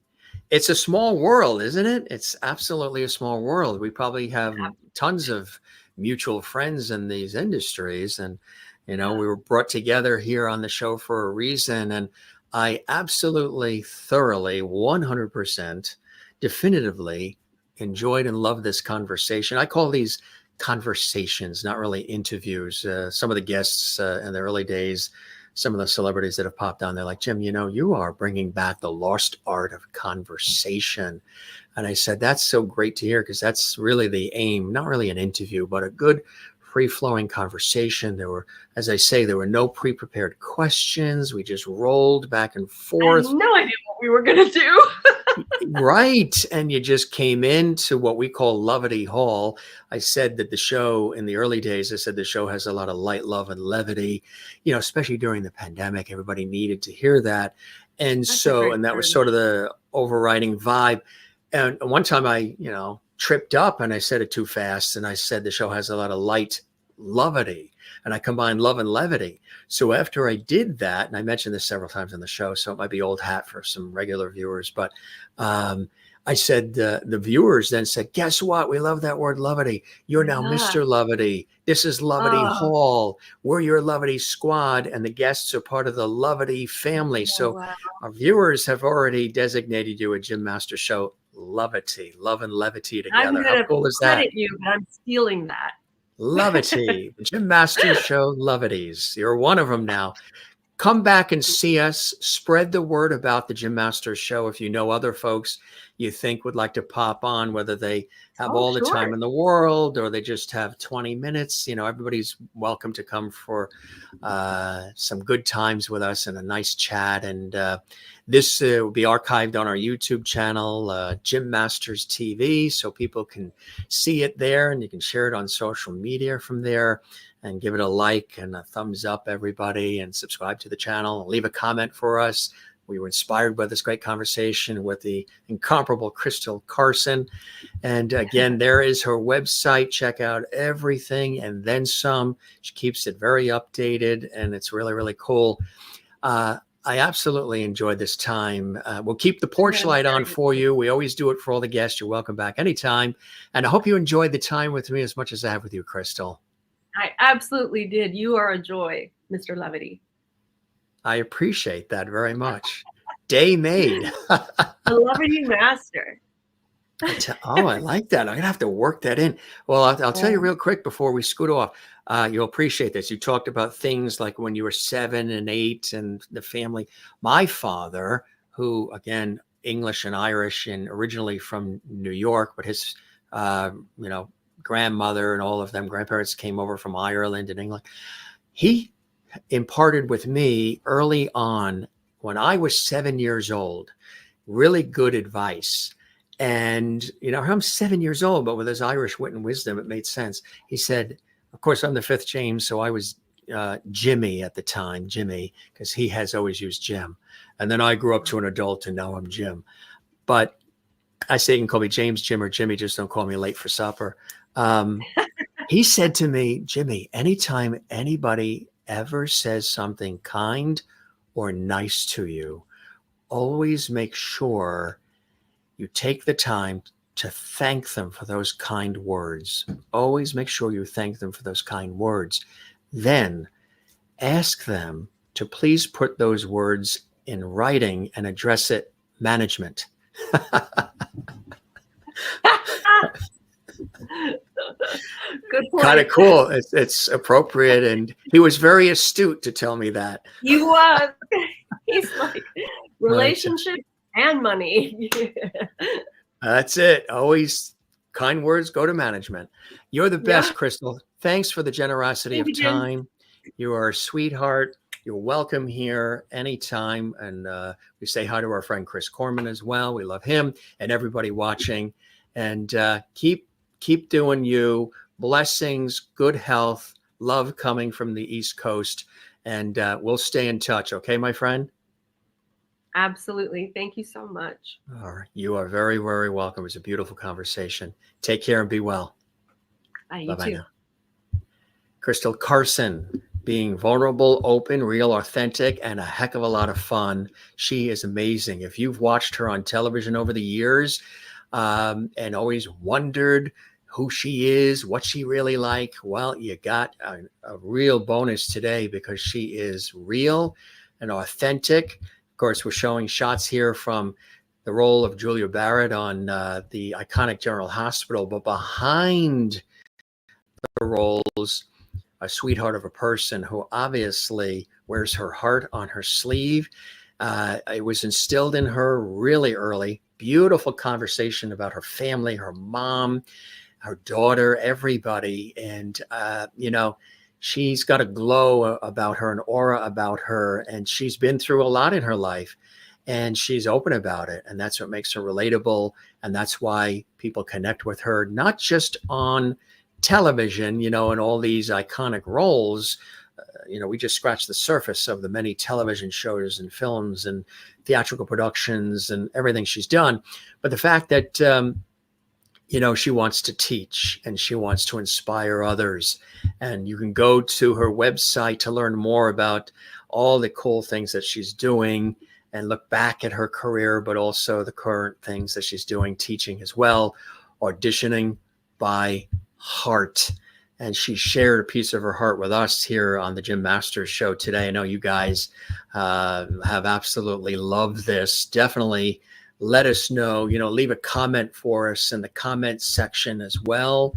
It's a small world, isn't it? It's absolutely a small world. We probably have tons of mutual friends in these industries. And, we were brought together here on the show for a reason. And I absolutely, thoroughly, 100%, definitively enjoyed and loved this conversation. I call these conversations, not really interviews. Some of the guests in the early days, some of the celebrities that have popped on, they're like, Jim, you are bringing back the lost art of conversation. And I said, that's so great to hear, because that's really the aim, not really an interview, but a good free-flowing conversation. There were, as I say, there were no pre-prepared questions. We just rolled back and forth. I had no idea what we were going to do. Right. And you just came into what we call Levity Hall. I said that the show in the early days, I said the show has a lot of light, love, and levity, especially during the pandemic. Everybody needed to hear that. And that was sort of the overriding vibe. And one time I, tripped up and I said it too fast. And I said the show has a lot of light, levity. And I combined love and levity. So after I did that, and I mentioned this several times on the show, so it might be old hat for some regular viewers, but I said, the viewers then said, guess what? We love that word levity. You're now Mr. Levity. This is Levity Hall. We're your Levity squad. And the guests are part of the Levity family. So our viewers have already designated you a Jim Master Show Levity, love and levity together. How cool is that? You, but I'm stealing that. Levity, Jim Master Show Levities. You're one of them now. Come back and see us. Spread the word about the Jim Masters Show. If you know other folks you think would like to pop on, whether they have all the time in the world or they just have 20 minutes, everybody's welcome to come for some good times with us and a nice chat. And this will be archived on our YouTube channel, Jim Masters TV, so people can see it there, and you can share it on social media from there. And give it a like and a thumbs up, everybody, and subscribe to the channel. Leave a comment for us. We were inspired by this great conversation with the incomparable Crystal Carson. And again, there is her website. Check out everything and then some. She keeps it very updated, and it's really, really cool. I absolutely enjoyed this time. We'll keep the porch light on for you. We always do it for all the guests. You're welcome back anytime. And I hope you enjoyed the time with me as much as I have with you, Crystal. I absolutely did. You are a joy, Mr. Levity. I appreciate that very much. Day made. The Levity Master. I like that. I'm going to have to work that in. Well, I'll tell you real quick before we scoot off. You'll appreciate this. You talked about things like when you were 7 and 8 and the family. My father, who, again, English and Irish and originally from New York, but his, grandmother and all of them grandparents came over from Ireland and England. He imparted with me early on when I was 7 years old, really good advice. And, I'm 7 years old, but with his Irish wit and wisdom, it made sense. He said, of course, I'm the 5th James, so I was Jimmy at the time, because he has always used Jim. And then I grew up to an adult and now I'm Jim. But I say you can call me James, Jim, or Jimmy, just don't call me late for supper. He said to me, Jimmy, anytime anybody ever says something kind or nice to you, always make sure you take the time to thank them for those kind words. Always make sure you thank them for those kind words. Then ask them to please put those words in writing and address it management. Good point. Kind of cool. It's appropriate, and he was very astute to tell me that. He was. He's like relationships and money. That's it. Always kind words go to management. You're the best, Crystal. Thanks for the generosity of time. You are a sweetheart. You're welcome here anytime. And we say hi to our friend Chris Corman as well. We love him and everybody watching. And keep doing you. Blessings, good health, love coming from the East Coast. And we'll stay in touch. Okay, my friend? Absolutely. Thank you so much. All right. You are very, very welcome. It was a beautiful conversation. Take care and be well. You Bye-bye too. now. Crystal Carson, being vulnerable, open, real, authentic, and a heck of a lot of fun. She is amazing. If you've watched her on television over the years and always wondered who she is, what she really like, well, you got a real bonus today because she is real and authentic. Of course, we're showing shots here from the role of Julia Barrett on the iconic General Hospital, but behind the roles, a sweetheart of a person who obviously wears her heart on her sleeve. It was instilled in her really early. Beautiful conversation about her family, her mom, her daughter, everybody. And, she's got a glow about her, an aura about her, and she's been through a lot in her life, and she's open about it. And that's what makes her relatable. And that's why people connect with her, not just on television, in all these iconic roles. We just scratched the surface of the many television shows and films and theatrical productions and everything she's done. But the fact that, she wants to teach and she wants to inspire others. And you can go to her website to learn more about all the cool things that she's doing and look back at her career, but also the current things that she's doing, teaching as well, auditioning by heart. And she shared a piece of her heart with us here on the Jim Masters Show today. I know you guys have absolutely loved this. Definitely let us know, leave a comment for us in the comment section as well.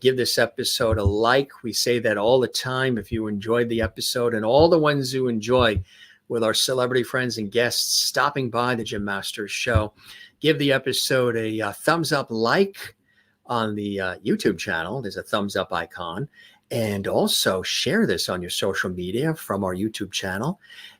Give this episode a like. We say that all the time. If you enjoyed the episode, and all the ones who enjoy with our celebrity friends and guests stopping by the Jim Masters Show, give the episode a thumbs up, like on the YouTube channel. There's a thumbs up icon, and also share this on your social media from our YouTube channel,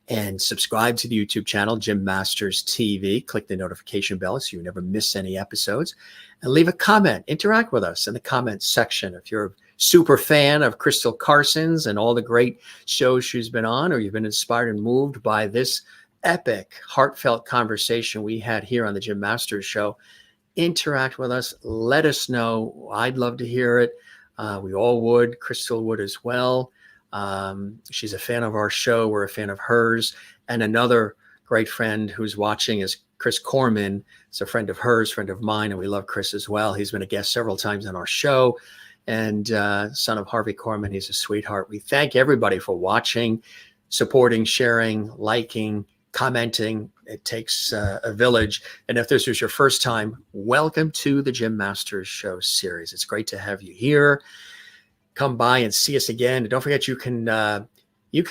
and subscribe to the YouTube channel, Jim Masters TV. Click the notification bell so you never miss any episodes, and leave a comment. Interact with us in the comments section. If you're a super fan of Crystal Carson's and all the great shows she's been on, or you've been inspired and moved by this epic, heartfelt conversation we had here on the Jim Masters Show, interact with us. Let us know. I'd love to hear it. We all would. Crystal would as well. She's a fan of our show. We're a fan of hers. And another great friend who's watching is Chris Corman. It's a friend of hers, friend of mine, and we love Chris as well. He's been a guest several times on our show, and son of Harvey Corman. He's a sweetheart. We thank everybody for watching, supporting, sharing, liking, commenting. It takes a village. And if this was your first time, welcome to the Jim Masters Show series. It's great to have you here. Come by and see us again. And don't forget, you can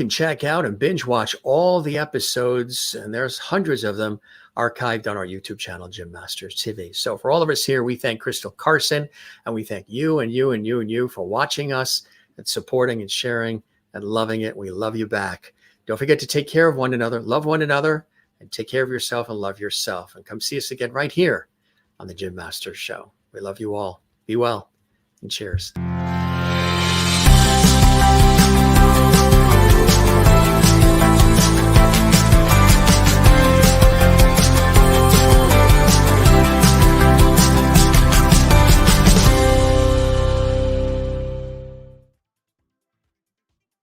check out and binge watch all the episodes, and there's hundreds of them archived on our YouTube channel, Jim Masters TV. So for all of us here, we thank Crystal Carson, and we thank you and you and you and you for watching us and supporting and sharing and loving it. We love you back. Don't forget to take care of one another, love one another, and take care of yourself and love yourself. And come see us again right here on the Jim Masters Show. We love you all. Be well, and cheers.